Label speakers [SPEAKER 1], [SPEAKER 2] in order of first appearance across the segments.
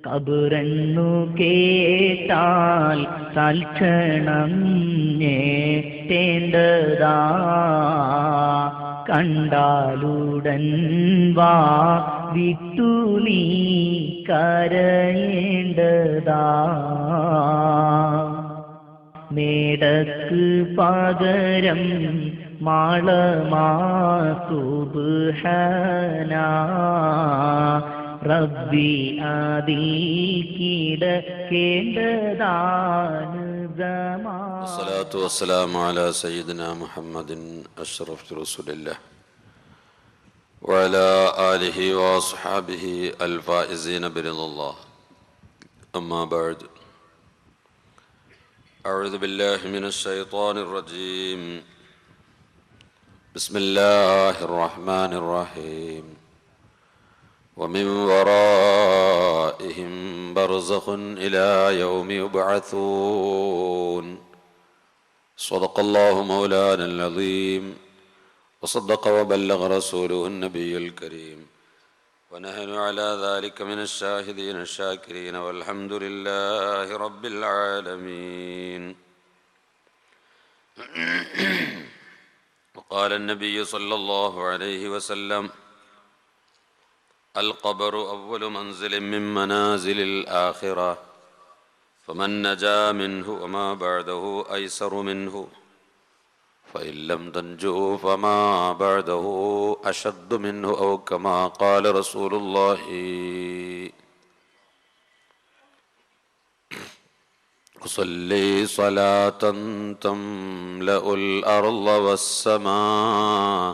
[SPEAKER 1] കബറെന്നു കേട്ടാൽ തൽക്ഷണം ഞേട്ടേണ്ടതാ, കണ്ടാലുടൻ വാ വിട്ടു നീ കരയേണ്ടതാ. മേടക്ക് പകരം മാളമാ സുബ്ഹാനാ, റബ്ബി അതിൽ കിടക്കേണ്ടതാണ് സമാ.
[SPEAKER 2] അസ്സലാത്തു വസ്സലാമു അലാ സയ്യിദിനാ മുഹമ്മദിൻ അഷ്റഫി റസൂലില്ലാഹ് വഅലാ ആലിഹി വഅസ്ഹാബിഹി അൽഫായിസീന ബിറിദല്ലാഹ്. അമ്മാ ബഅദ്. അഊദു ബില്ലാഹി മിനശ് ശൈത്വാനിർ റജീം. ബിസ്മില്ലാഹിർ റഹ്മാനിർ റഹീം. ومن ورائهم برزخ إلى يوم يبعثون. صدق الله مولانا العظيم وصدق وبلغ رسوله النبي الكريم ونحن على ذلك من الشاهدين الشاكرين والحمد لله رب العالمين. وقال النبي صلى الله عليه وسلم: القبر أول منزل من منازل الآخرة، فمن نجا منه وما بعده أيسر منه، فإن لم تنجوا فما بعده أشد منه، أو كما قال رسول الله. أصلي صلاة تملأ الأرض والسماء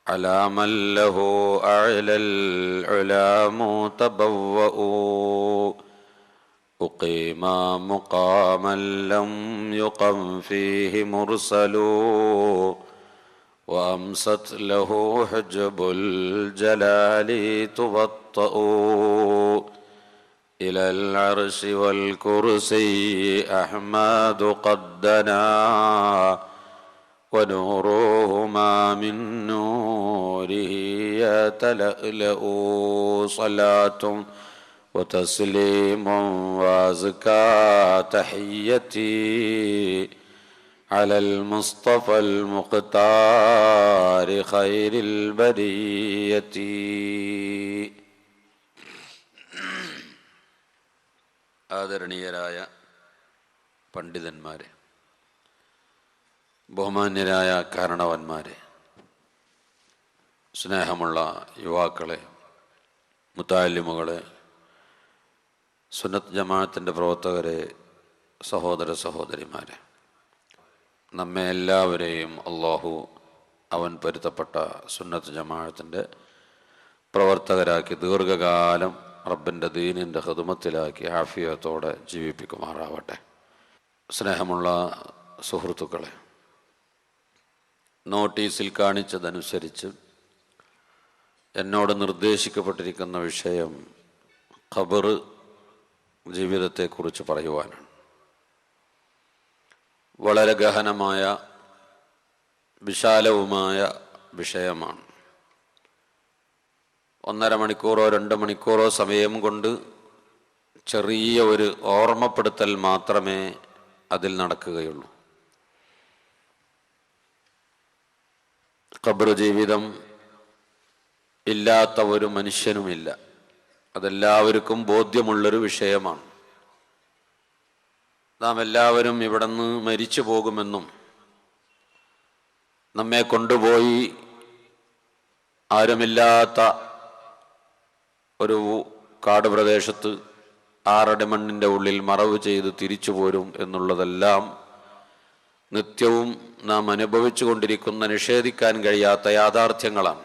[SPEAKER 2] على من له أعلى العلا متبوأ، أقيم مقاما لم يقم فيه مرسل، وأمست له حجب الجلال تبطأ، إلى العرش والكرسي أحمد قد دنا، ونورهما من نوره يتلألأ. صلاة وتسليم وأزكى تحيتي على المصطفى المختار خير البرية. ആദരണീയരായ പണ്ഡിതന്മാരെ, ബഹുമാന്യരായ കാരണവന്മാരെ, സ്നേഹമുള്ള യുവാക്കളെ, മുത്തഅല്ലിമുകളെ, സുന്നത്ത് ജമാഅത്തിൻ്റെ പ്രവർത്തകരെ, സഹോദര സഹോദരിമാരെ, നമ്മെ എല്ലാവരെയും അള്ളാഹു അവൻ പൊരുത്തപ്പെട്ട സുന്നത്ത് ജമാഅത്തിൻ്റെ പ്രവർത്തകരാക്കി ദീർഘകാലം റബ്ബിൻ്റെ ദീനിൻ്റെ ഖിദ്മത്തിലാക്കി ആഫിയത്തോടെ ജീവിപ്പിക്കുമാറാവട്ടെ. സ്നേഹമുള്ള സുഹൃത്തുക്കളെ, നോട്ടീസിൽ കാണിച്ചതനുസരിച്ച് എന്നോട് നിർദ്ദേശിക്കപ്പെട്ടിരിക്കുന്ന വിഷയം ഖബർ ജീവിതത്തെക്കുറിച്ച് പറയുവാനാണ്. വളരെ ഗഹനമായ വിശാലവുമായ വിഷയമാണ്. 1.5 മണിക്കൂറോ 2 മണിക്കൂറോ സമയം കൊണ്ട് ചെറിയ ഒരു ഓർമ്മപ്പെടുത്തൽ മാത്രമേ അതിൽ നടക്കുകയുള്ളൂ. ഖബർ ജീവിതം ഇല്ലാത്ത ഒരു മനുഷ്യനുമില്ല. അതെല്ലാവർക്കും ബോധ്യമുള്ളൊരു വിഷയമാണ്. നാം എല്ലാവരും ഇവിടുന്ന് മരിച്ചു പോകുമെന്നും നമ്മെ കൊണ്ടുപോയി ആരുമില്ലാത്ത ഒരു കാട് പ്രദേശത്ത് 6 അടി മണ്ണിൻ്റെ ഉള്ളിൽ മറവ് ചെയ്ത് തിരിച്ചു പോരും എന്നുള്ളതെല്ലാം നിത്യവും നാം അനുഭവിച്ചു കൊണ്ടിരിക്കുന്ന, നിഷേധിക്കാൻ കഴിയാത്ത യാഥാർത്ഥ്യങ്ങളാണ്.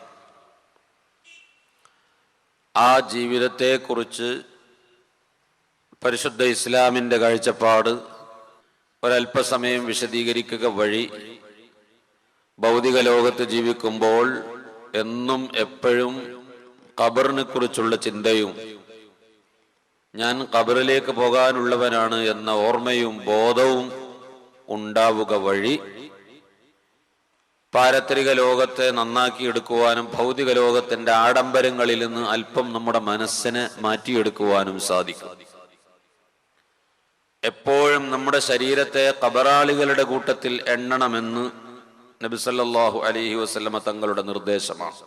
[SPEAKER 2] ആ ജീവിതത്തെക്കുറിച്ച് പരിശുദ്ധ ഇസ്ലാമിൻ്റെ കാഴ്ചപ്പാട് ഒരല്പസമയം വിശദീകരിക്കുക വഴി ഭൗതിക ലോകത്ത് ജീവിക്കുമ്പോൾ എന്നും എപ്പോഴും ഖബറിനെ കുറിച്ചുള്ള ചിന്തയും ഞാൻ ഖബറിലേക്ക് പോകാനുള്ളവനാണ് എന്ന ഓർമ്മയും ബോധവും ഉണ്ടാവുക വഴി പാരത്രിക ലോകത്തെ നന്നാക്കിയെടുക്കുവാനും ഭൗതിക ലോകത്തിന്റെ ആഡംബരങ്ങളിൽ നിന്ന് അല്പം നമ്മുടെ മനസ്സിനെ മാറ്റിയെടുക്കുവാനും സാധിക്കും. എപ്പോഴും നമ്മുടെ ശരീരത്തെ ഖബറാളികളുടെ കൂട്ടത്തിൽ എണ്ണണമെന്ന് നബി സല്ലല്ലാഹു അലൈഹി വസല്ലമ തങ്ങളുടെ നിർദ്ദേശമാണ്.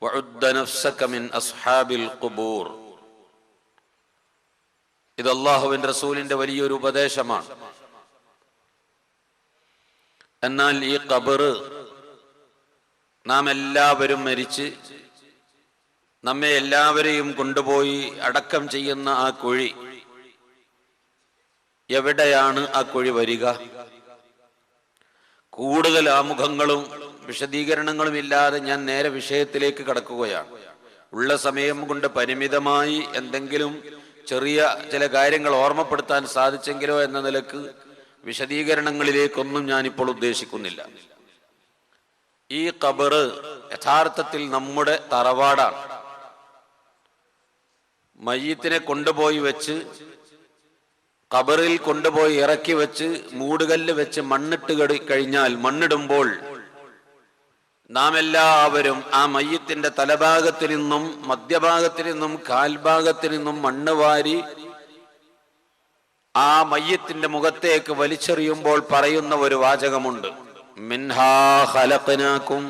[SPEAKER 2] വഉദ്ദ നഫ്സക മിൻ അസ്ഹാബിൽ ഖുബൂർ. ഇത് അല്ലാഹുവിന്റെ റസൂലിന്റെ വലിയൊരു ഉപദേശമാണ്. എന്നാൽ ഈ ഖബർ, നാം എല്ലാവരും മരിച്ച് നമ്മെ എല്ലാവരെയും കൊണ്ടുപോയി അടക്കം ചെയ്യുന്ന ആ കുഴി, എവിടെയാണ് ആ കുഴി വരിക? കൂടുതൽ ആമുഖങ്ങളും വിശദീകരണങ്ങളും ഇല്ലാതെ ഞാൻ നേരെ വിഷയത്തിലേക്ക് കടക്കുകയാണ്. ഉള്ള സമയം കൊണ്ട് പരിമിതമായി എന്തെങ്കിലും ചെറിയ ചില കാര്യങ്ങൾ ഓർമ്മപ്പെടുത്താൻ സാധിച്ചെങ്കിലോ എന്ന നിലക്ക് വിശദീകരണങ്ങളിലേക്കൊന്നും ഞാനിപ്പോൾ ഉദ്ദേശിക്കുന്നില്ല. ഈ ഖബർ യഥാർത്ഥത്തിൽ നമ്മുടെ തറവാടാണ്. മയ്യിത്തിനെ കൊണ്ടുപോയി വെച്ച് ഖബറിൽ കൊണ്ടുപോയി ഇറക്കി വെച്ച് മൂടുകല്ല് വെച്ച് മണ്ണിട്ട് കഴിഞ്ഞാൽ, മണ്ണിടുമ്പോൾ നാം എല്ലാവരും ആ മയ്യിത്തിന്റെ തലഭാഗത്ത് നിന്നും മധ്യഭാഗത്ത് നിന്നും കാൽഭാഗത്ത് നിന്നും മണ്ണ് വാരി ആ മയ്യിത്തിന്റെ മുഖത്തേക്ക് വലിച്ചെറിയുമ്പോൾ പറയുന്ന ഒരു വാചകമുണ്ട്: മിൻഹാ ഖലഖനാകും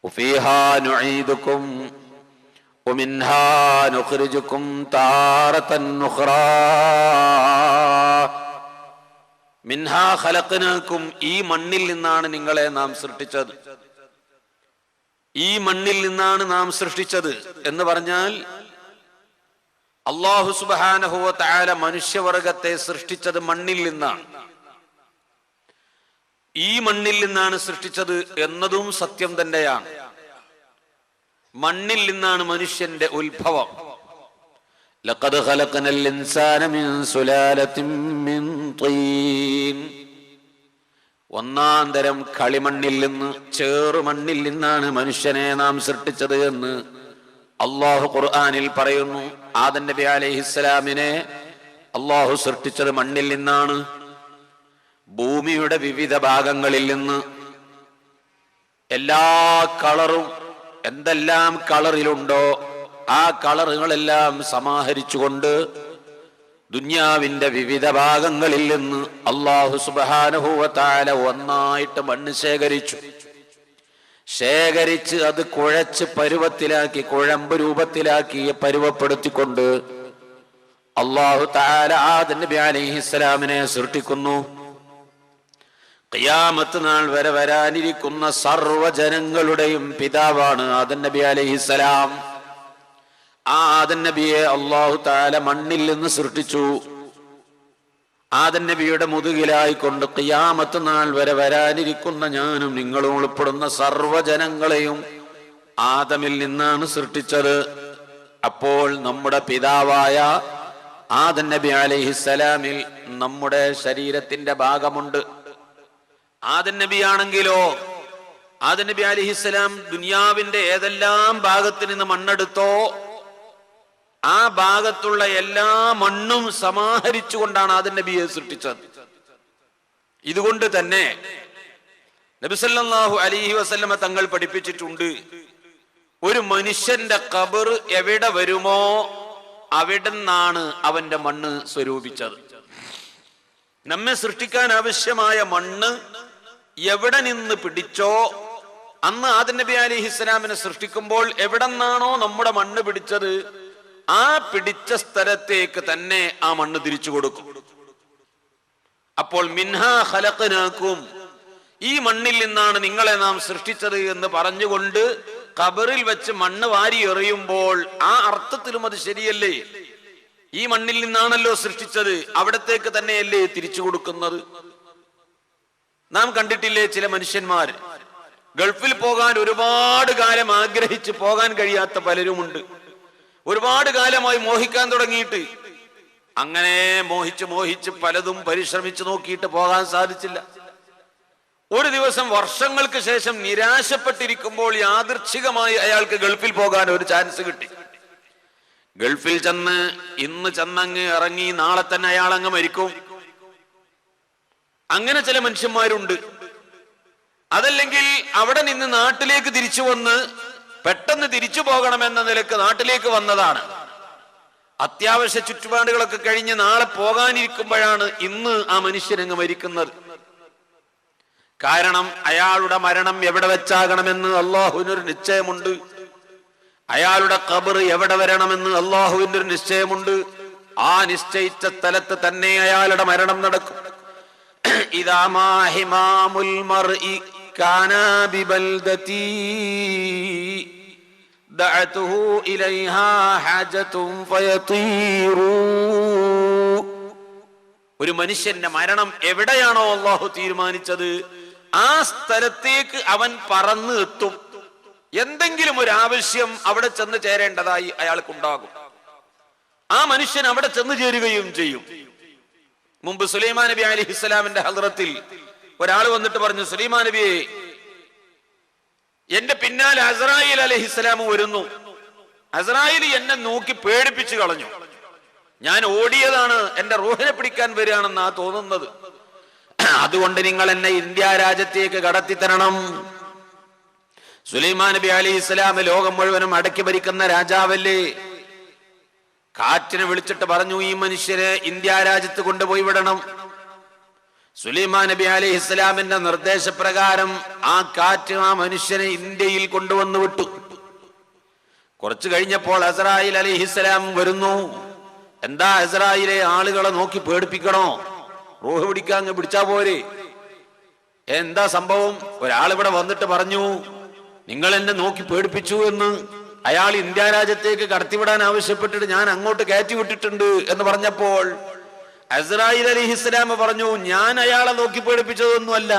[SPEAKER 2] വഫീഹാ നുഈദുകും വമിൻഹാ നുഖ്രിജുകും താറതൻ ഉഖ്റാ. മിൻഹാ ഖലഖനാകും, ഈ മണ്ണിൽ നിന്നാണ് നിങ്ങളെ നാം സൃഷ്ടിച്ചത്. ഈ മണ്ണിൽ നിന്നാണ് നാം സൃഷ്ടിച്ചത് എന്ന് പറഞ്ഞാൽ അല്ലാഹു സുബ്ഹാനഹു വ തആല മനുഷ്യവർഗത്തെ സൃഷ്ടിച്ചത് മണ്ണിൽ നിന്നാണ്. ഈ മണ്ണിൽ നിന്നാണ് സൃഷ്ടിച്ചത് എന്നതും സത്യം തന്നെയാണ്. മണ്ണിൽ നിന്നാണ് മനുഷ്യന്റെ ഉത്ഭവം. ലഖദ് ഖലഖനൽ ഇൻസാന മിൻ സുലാലത്തിൻ മിൻ തീൻ. ഒന്നാം തരം കളിമണ്ണിൽ നിന്ന്, ചേറുമണ്ണിൽ നിന്നാണ് മനുഷ്യനെ നാം സൃഷ്ടിച്ചത് എന്ന് അല്ലാഹു ഖുർആനിൽ പറയുന്നു. ആദം നബി അലൈഹിസ്സലാമിനെ അല്ലാഹു സൃഷ്ടിച്ചത് മണ്ണിൽ നിന്നാണ്. ഭൂമിയുടെ വിവിധ ഭാഗങ്ങളിൽ നിന്ന് എല്ലാ കളറും, എന്തെല്ലാം കളറിലുണ്ടോ ആ കളറുകളെല്ലാം സമാഹരിച്ചുകൊണ്ട് ദുനിയാവിന്റെ വിവിധ ഭാഗങ്ങളിൽ നിന്ന് അല്ലാഹു സുബ്ഹാനഹു വ തആല ഒന്നായിട്ട് മണ്ണ് ശേഖരിച്ച് അത് കുഴച്ച് പരുവത്തിലാക്കി, കുഴമ്പ് രൂപത്തിലാക്കി പരുവപ്പെടുത്തിക്കൊണ്ട് അല്ലാഹു തആല ആദം നബി അലൈഹിസ്സലാമിനെ സൃഷ്ടിക്കുന്നു. ഖിയാമത്ത് നാൾ വരെ വരാനിരിക്കുന്ന സർവ്വജനങ്ങളുടെയും പിതാവാണ് ആദം നബി അലൈഹിസ്സലാം. ആ ആദം നബിയെ അല്ലാഹു തആല മണ്ണിൽ നിന്ന് സൃഷ്ടിച്ചു. ആദം നബിയുടെ മുതുകിലായിക്കൊണ്ട് ഖിയാമത്ത് നാൾ വരെ വരാനിരിക്കുന്ന ഞാനും നിങ്ങളും ഉൾപ്പെടുന്ന സർവ്വജനങ്ങളെയും ആദമിൽ നിന്നാണ് സൃഷ്ടിച്ചത്. അപ്പോൾ നമ്മുടെ പിതാവായ ആദം നബി അലൈഹിസ്സലാമിൽ നമ്മുടെ ശരീരത്തിന്റെ ഭാഗമുണ്ട്. ആദം നബിയാണെങ്കിലോ, ആദം നബി അലൈഹിസ്സലാം ദുനിയാവിന്റെ ഏതെല്ലാം ഭാഗത്ത് നിന്ന് മണ്ണെടുത്തോ ആ ഭാഗത്തുള്ള എല്ലാ മണ്ണും സമാഹരിച്ചുകൊണ്ടാണ് ആദം നബിയെ സൃഷ്ടിച്ചത്. ഇതുകൊണ്ട് തന്നെ നബി സല്ലല്ലാഹു അലൈഹി വസല്ലമ തങ്ങൾ പഠിപ്പിച്ചിട്ടുണ്ട്, ഒരു മനുഷ്യന്റെ ഖബർ എവിടെ വരുമോ അവിടെ നിന്നാണ് അവന്റെ മണ്ണ് സ്വരൂപിച്ചത്. നമ്മെ സൃഷ്ടിക്കാൻ ആവശ്യമായ മണ്ണ് എവിടെ നിന്ന് പിടിച്ചോ, അന്ന് ആദം നബി അലൈഹിസ്സലാമിനെ സൃഷ്ടിക്കുമ്പോൾ എവിടെ നിന്നാണോ നമ്മുടെ മണ്ണ് പിടിച്ചത് ആ പിടിച്ച സ്ഥലത്തേക്ക് തന്നെ ആ മണ്ണ് തിരിച്ചു കൊടുക്കും. അപ്പോൾ മിൻഹാ ഖലഖനാകും, ഈ മണ്ണിൽ നിന്നാണ് നിങ്ങളെ നാം സൃഷ്ടിച്ചത് എന്ന് പറഞ്ഞുകൊണ്ട് ഖബറിൽ വെച്ച് മണ്ണ് വാരി എറിയുമ്പോൾ ആ അർത്ഥത്തിലും അത് ശരിയല്ലേ? ഈ മണ്ണിൽ നിന്നാണല്ലോ സൃഷ്ടിച്ചത്, അവിടത്തേക്ക് തന്നെയല്ലേ തിരിച്ചു കൊടുക്കുന്നത്? നാം കണ്ടിട്ടില്ലേ, ചില മനുഷ്യന്മാർ ഗൾഫിൽ പോകാൻ ഒരുപാട് കാലം ആഗ്രഹിച്ച് പോകാൻ കഴിയാത്ത പലരുമുണ്ട്. ഒരുപാട് കാലമായി മോഹിക്കാൻ തുടങ്ങിയിട്ട് അങ്ങനെ മോഹിച്ച് പലതും പരിശ്രമിച്ചു നോക്കിയിട്ട് പോകാൻ സാധിച്ചില്ല. ഒരു ദിവസം വർഷങ്ങൾക്ക് ശേഷം നിരാശപ്പെട്ടിരിക്കുമ്പോൾ യാദൃച്ഛികമായി അയാൾക്ക് ഗൾഫിൽ പോകാൻ ഒരു ചാൻസ് കിട്ടി. ഗൾഫിൽ ചെന്ന് ഇന്ന് ചെന്നങ്ങ് ഇറങ്ങി നാളെ തന്നെ അയാൾ അങ്ങ് മരിക്കും. അങ്ങനെ ചില മനുഷ്യന്മാരുണ്ട്. അതല്ലെങ്കിൽ അവിടെ നിന്ന് നാട്ടിലേക്ക് തിരിച്ചു വന്ന് പെട്ടെന്ന് തിരിച്ചു പോകണമെന്ന നിലക്ക് നാട്ടിലേക്ക് വന്നതാണ്. അത്യാവശ്യ ചുറ്റുപാടുകളൊക്കെ കഴിഞ്ഞ് നാളെ പോകാനിരിക്കുമ്പോഴാണ് ഇന്ന് ആ മനുഷ്യനങ്ങ് മരിക്കുന്നത്. കാരണം അയാളുടെ മരണം എവിടെ വെച്ചാകണമെന്ന് അള്ളാഹുവിനൊരു നിശ്ചയമുണ്ട്. അയാളുടെ ഖബർ എവിടെ വരണമെന്ന് അള്ളാഹുവിന്റെ ഒരു നിശ്ചയമുണ്ട്. ആ നിശ്ചയിച്ച സ്ഥലത്ത് തന്നെ അയാളുടെ മരണം നടക്കും. ഇദാ മാ ഹിമാമുൽ മർഇ കാനാ ബിബൽദതി ദഅതുഹു ഇലൈഹാ ഹാജതുൻ ഫയതീറു. ഒരു മനുഷ്യന്റെ മരണം എവിടെയാണോ അള്ളാഹു തീരുമാനിച്ചത് ആ സ്ഥലത്തേക്ക് അവൻ പറന്ന് എത്തും. എന്തെങ്കിലും ഒരു ആവശ്യം അവിടെ ചെന്ന് ചേരേണ്ടതായി അയാൾക്കുണ്ടാകും. ആ മനുഷ്യൻ അവിടെ ചെന്ന് ചേരുകയും ചെയ്യും. മുമ്പ് സുലൈമാൻ നബി അലൈഹിസ്സലാമിന്റെ ഹദ്റത്തിൽ ഒരാൾ വന്നിട്ട് പറഞ്ഞു, സുലൈമാൻ നബിയെ, എന്റെ പിന്നാലെ അസ്രായീൽ അലൈഹിസ്സലാം വരുന്നു. അസ്രായീൽ എന്നെ നോക്കി പേടിപ്പിച്ചു കളഞ്ഞു. ഞാൻ ഓടിയതാണ്, എന്റെ റൂഹിനെ പിടിക്കാൻ വരികയാണെന്നാ തോന്നുന്നത്. അതുകൊണ്ട് നിങ്ങൾ എന്നെ ഇന്ത്യ രാജ്യത്തേക്ക് കടത്തിത്തരണം. സുലൈമാൻ നബി അലൈഹിസ്സലാം ലോകം മുഴുവനും അടക്കി ഭരിക്കുന്ന രാജാവല്ലേ. കാറ്റിനെ വിളിച്ചിട്ട് പറഞ്ഞു, ഈ മനുഷ്യരെ ഇന്ത്യ രാജ്യത്ത് കൊണ്ടുപോയി വിടണം. സുലൈമാൻ നബി അലൈഹിസ്സലാമിന്റെ നിർദ്ദേശപ്രകാരം ആ കാറ്റ് ആ മനുഷ്യനെ ഇന്ത്യയിൽ കൊണ്ടുവന്നു വിട്ടു. കുറച്ചു കഴിഞ്ഞപ്പോൾ അസ്രായീൽ അലൈഹിസ്സലാം വരുന്നു. എന്താ അസ്രായീലെ, ആളുകളെ നോക്കി പേടിപ്പിക്കണോ? റൂഹ് പിടിക്കാൻ പിടിച്ചാ പോരെ? എന്താ സംഭവം? ഒരാളിവിടെ വന്നിട്ട് പറഞ്ഞു, നിങ്ങൾ എന്നെ നോക്കി പേടിപ്പിച്ചു എന്ന്. അയാൾ ഇന്ത്യ രാജ്യത്തേക്ക് കടത്തിവിടാൻ ആവശ്യപ്പെട്ടിട്ട് ഞാൻ അങ്ങോട്ട് കയറ്റി വിട്ടിട്ടുണ്ട് എന്ന് പറഞ്ഞപ്പോൾ അസ്രായീൽ അലൈഹിസ്സലാം പറഞ്ഞു, ഞാൻ അയാളെ നോക്കി പേടിപ്പിച്ചതൊന്നുമല്ല,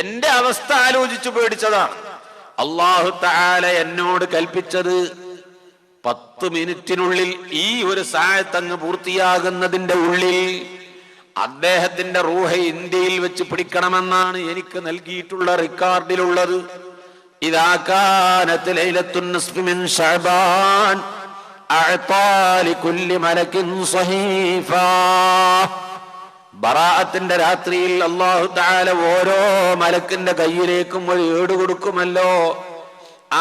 [SPEAKER 2] എന്റെ അവസ്ഥ ആലോചിച്ചു പേടിച്ചതാണ്. അല്ലാഹു തആല എന്നോട് കൽപ്പിച്ചത് 10 മിനിറ്റിനുള്ളിൽ ഈ ഒരു സാഅത്ത് അങ്ങ് പൂർത്തിയാകുന്നതിന്റെ ഉള്ളിൽ അദ്ദേഹത്തിന്റെ റൂഹ് ഇന്ത്യയിൽ വെച്ച് പിടിക്കണമെന്നാണ് എനിക്ക് നൽകിയിട്ടുള്ള റെക്കോർഡിലുള്ളത്. ഇദാ കാനത് ലൈലത്തുൻ നിസ്ഫി മിൻ ശഅബാൻ അഅതാ ലികുല്ലി മലകിൻ സഹീഫാ. ബറാഅത്തിന്റെ രാത്രിയിൽ അല്ലാഹു തആല ഓരോ മലക്കിന്റെ കയ്യിലേക്കും ഒരു ഏട് കൊടുക്കുമല്ലോ.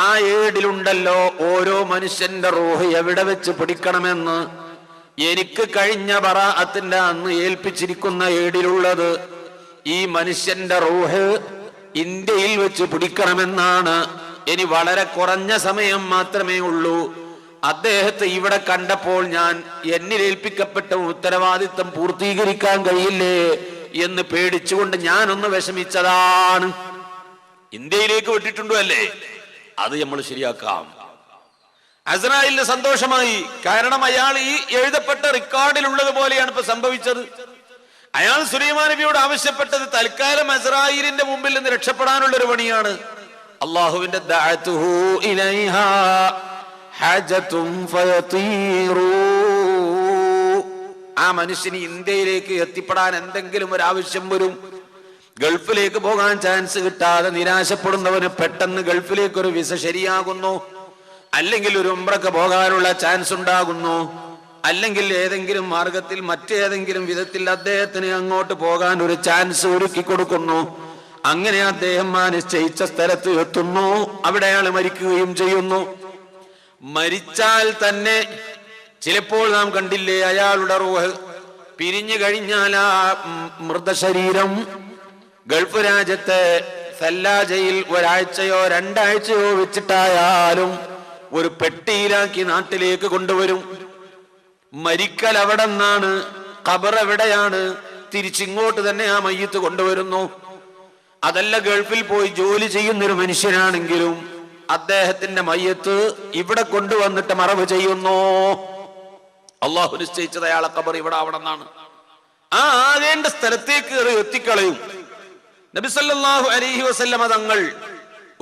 [SPEAKER 2] ആ ഏടിലുണ്ടല്ലോ ഓരോ മനുഷ്യന്റെ റൂഹ് എവിടെ വെച്ച് പിടിക്കണമെന്ന്. എനിക്ക് കഴിഞ്ഞ ബറാഅത്തിന്റെ അന്ന് ഏൽപ്പിച്ചിരിക്കുന്ന ഏടിലുള്ളത് ഈ മനുഷ്യന്റെ റൂഹ് ഇന്ത്യയിൽ വെച്ച് പിടിക്കണമെന്നാണ്. ഇനി വളരെ കുറഞ്ഞ സമയം മാത്രമേ ഉള്ളൂ. അദ്ദേഹത്തെ ഇവിടെ കണ്ടപ്പോൾ ഞാൻ എന്നിൽ ഏൽപ്പിക്കപ്പെട്ട ഉത്തരവാദിത്വം പൂർത്തീകരിക്കാൻ കഴിയില്ലേ എന്ന് പേടിച്ചുകൊണ്ട് ഞാനൊന്ന് വിഷമിച്ചതാണ്. ഇന്ത്യയിലേക്ക് വിട്ടിട്ടുണ്ടോ അല്ലേ, അത് നമ്മൾ ശരിയാക്കാം. അസ്രായീലിന് സന്തോഷമായി. കാരണം അയാൾ ഈ എഴുതപ്പെട്ട റെക്കോർഡിലുള്ളത് പോലെയാണ് ഇപ്പൊ സംഭവിച്ചത്. അയാൾ സുലൈമാൻ നബിയോട് ആവശ്യപ്പെട്ടത് തൽക്കാലം അസ്രായീലിന്റെ മുമ്പിൽ നിന്ന് രക്ഷപ്പെടാനുള്ള ഒരു പണിയാണ്. അല്ലാഹുവിന്റെ ദഅതുഹു ഇലൈഹാ ഹാജതുൻ ഫയതീറു. ആ മനുഷ്യന് ഇന്ത്യയിലേക്ക് എത്തിപ്പെടാൻ എന്തെങ്കിലും ഒരു ആവശ്യം വരും. ഗൾഫിലേക്ക് പോകാൻ ചാൻസ് കിട്ടാതെ നിരാശപ്പെടുന്നവന് പെട്ടെന്ന് ഗൾഫിലേക്ക് ഒരു വിസ ശരിയാകുന്നു, അല്ലെങ്കിൽ ഒരു ഉംറക്ക് പോകാനുള്ള ചാൻസ് ഉണ്ടാകുന്നു, അല്ലെങ്കിൽ ഏതെങ്കിലും മാർഗത്തിൽ മറ്റേതെങ്കിലും വിധത്തിൽ അദ്ദേഹത്തിന് അങ്ങോട്ട് പോകാൻ ഒരു ചാൻസ് ഒരുക്കി കൊടുക്കുന്നു. അങ്ങനെ അദ്ദേഹം നിശ്ചയിച്ച സ്ഥലത്ത് എത്തുന്നു. അവിടെ അയാൾ മരിക്കുകയും ചെയ്യുന്നു. മരിച്ചാൽ തന്നെ ചിലപ്പോൾ നാം കണ്ടില്ലേ, അയാളുടെ റൂഹ് പിരിഞ്ഞു കഴിഞ്ഞാൽ ആ മൃതശരീരം ഗൾഫ് രാജ്യത്തെ സല്ലാജയിൽ ഒരാഴ്ചയോ 2 ആഴ്ചയോ വെച്ചിട്ടായാലും ഒരു പെട്ടിയിലാക്കി നാട്ടിലേക്ക് കൊണ്ടുവരും. മരിക്കൽ അവിടെ നിന്നാണ്, ഖബർ എവിടെയാണ്, തിരിച്ചിങ്ങോട്ട് തന്നെ ആ മയ്യത്ത് കൊണ്ടുവരുന്നു. അതല്ല ഗൾഫിൽ പോയി ജോലി ചെയ്യുന്നൊരു മനുഷ്യനാണെങ്കിലും അദ്ദേഹത്തിന്റെ മയ്യത്ത് ഇവിടെ കൊണ്ടുവന്നിട്ട് മറവ് ചെയ്യുന്നു. അള്ളാഹു നിശ്ചയിച്ചത് അയാളെ ഖബർ ഇവിടെ ആവണമെന്നാണ്. ആ ആകേണ്ട സ്ഥലത്തേക്ക് എത്തിക്കളയും. നബി സല്ലല്ലാഹു അലൈഹി വസല്ലമ തങ്ങൾ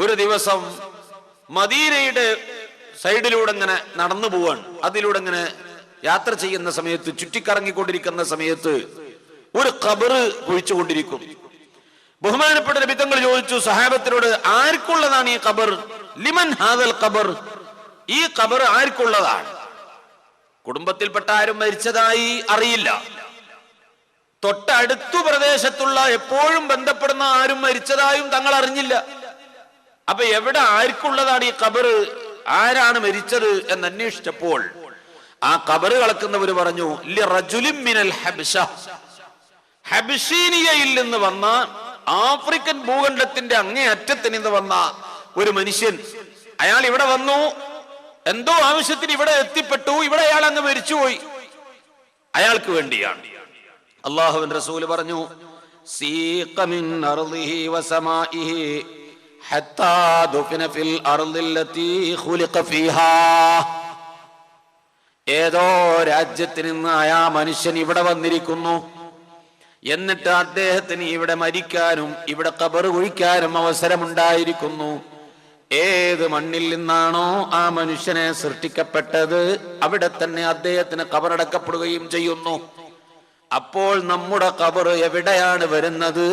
[SPEAKER 2] ഒരു ദിവസം മദീനയുടെ സൈഡിലൂടെ ഇങ്ങനെ നടന്നു പോവാണ്. അതിലൂടെ ഇങ്ങനെ യാത്ര ചെയ്യുന്ന സമയത്ത്, ചുറ്റിക്കറങ്ങിക്കൊണ്ടിരിക്കുന്ന സമയത്ത് ഒരു ഖബർ കുഴിച്ചുകൊണ്ടിരിക്കും. ബഹുമാനപ്പെട്ട നബി തങ്ങൾ ചോദിച്ചു സഹാബത്തിനോട്, ആർക്കുള്ളതാണ് ഈ ഖബർ? ലിമൻ ഹാദൽ ഖബർ? ഈ ഖബർ ആർക്കുള്ളതാണ്? കുടുംബത്തിൽപ്പെട്ട ആരും മരിച്ചതായി അറിയില്ല. തൊട്ടടുത്തു പ്രദേശത്തുള്ള എപ്പോഴും ബന്ധപ്പെടുന്ന ആരും മരിച്ചതായും തങ്ങൾ അറിഞ്ഞില്ല. അപ്പൊ എവിടെ ആർക്കുള്ളതാണ് ഈ ഖബർ, ആരാണ് മരിച്ചത് എന്ന് അന്വേഷിച്ചപ്പോൾ ആ ഖബർ കളക്കുന്നവർ പറഞ്ഞു, ലിറജുലിൻ മിനൽ ഹബ്ശ, ഹബ്ശീനിയയിൽ നിന്ന് വന്ന, ആഫ്രിക്കൻ ഭൂഖണ്ഡത്തിന്റെ അങ്ങേ അറ്റത്തിൽ നിന്ന് വന്ന ഒരു മനുഷ്യൻ. അയാൾ ഇവിടെ വന്നു, എന്തോ ആവശ്യത്തിന് ഇവിടെ എത്തിപ്പെട്ടു, ഇവിടെ അയാൾ അങ്ങ് മരിച്ചുപോയി, അയാൾക്ക് വേണ്ടിയാണ്. അല്ലാഹുവിന്റെ റസൂൽ പറഞ്ഞു, സീഖ മിൻ അർളിഹി വസമാഇഹി ഹത്താ ദുഫിന ഫിൽ അർളില്ലതി ഖുലിഖ ഫീഹാ. ഏതോ രാജ്യത്തിൽ നിന്ന് ആ മനുഷ്യൻ ഇവിടെ വന്നിരിക്കുന്നു, എന്നിട്ട് അദ്ദേഹത്തിന് ഇവിടെ മരിക്കാനും ഇവിടെ ഖബർ കുഴിക്കാനും അവസരമുണ്ടായിരിക്കുന്നു. ഏത് മണ്ണിൽ നിന്നാണോ ആ മനുഷ്യനെ സൃഷ്ടിക്കപ്പെട്ടത് അവിടെ തന്നെ അദ്ദേഹത്തിന് ഖബറടക്കപ്പെടുകയും ചെയ്യുന്നു. അപ്പോൾ നമ്മുടെ ഖബർ എവിടെയാണ് വരുന്നത്?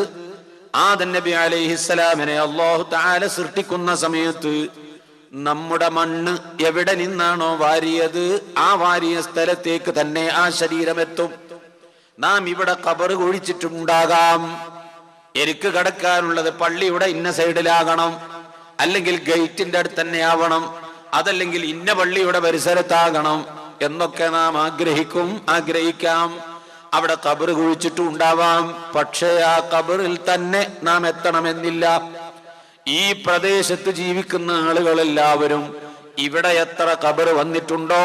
[SPEAKER 2] ആദം നബി അലൈഹിസ്സലാമിനെ അല്ലാഹു തആല സൃഷ്ടിക്കുന്ന സമയത്ത് നമ്മുടെ മണ്ണ് എവിടെ നിന്നാണോ വാരിയത് ആ വാരിയ സ്ഥലത്തേക്ക് തന്നെ ആ ശരീരമെത്തും. നാം ഇവിടെ ഖബർ കുഴിച്ചിട്ടുണ്ടാകാം. എനിക്ക് കടക്കാനുള്ളത് പള്ളിയുടെ ഇന്ന സൈഡിലാകണം, അല്ലെങ്കിൽ ഗേറ്റിന്റെ അടുത്ത് തന്നെ ആവണം, അതല്ലെങ്കിൽ ഇന്ന പള്ളിയുടെ പരിസരത്താകണം എന്നൊക്കെ നാം ആഗ്രഹിക്കാം. അവിടെ ഖബർ കുഴിച്ചിട്ടുണ്ടാവാം. പക്ഷേ ആ ഖബറിൽ തന്നെ നാം എത്തണമെന്നില്ല. ഈ പ്രദേശത്ത് ജീവിക്കുന്ന ആളുകളെല്ലാവരും ഇവിടെ എത്ര ഖബർ വന്നിട്ടുണ്ടോ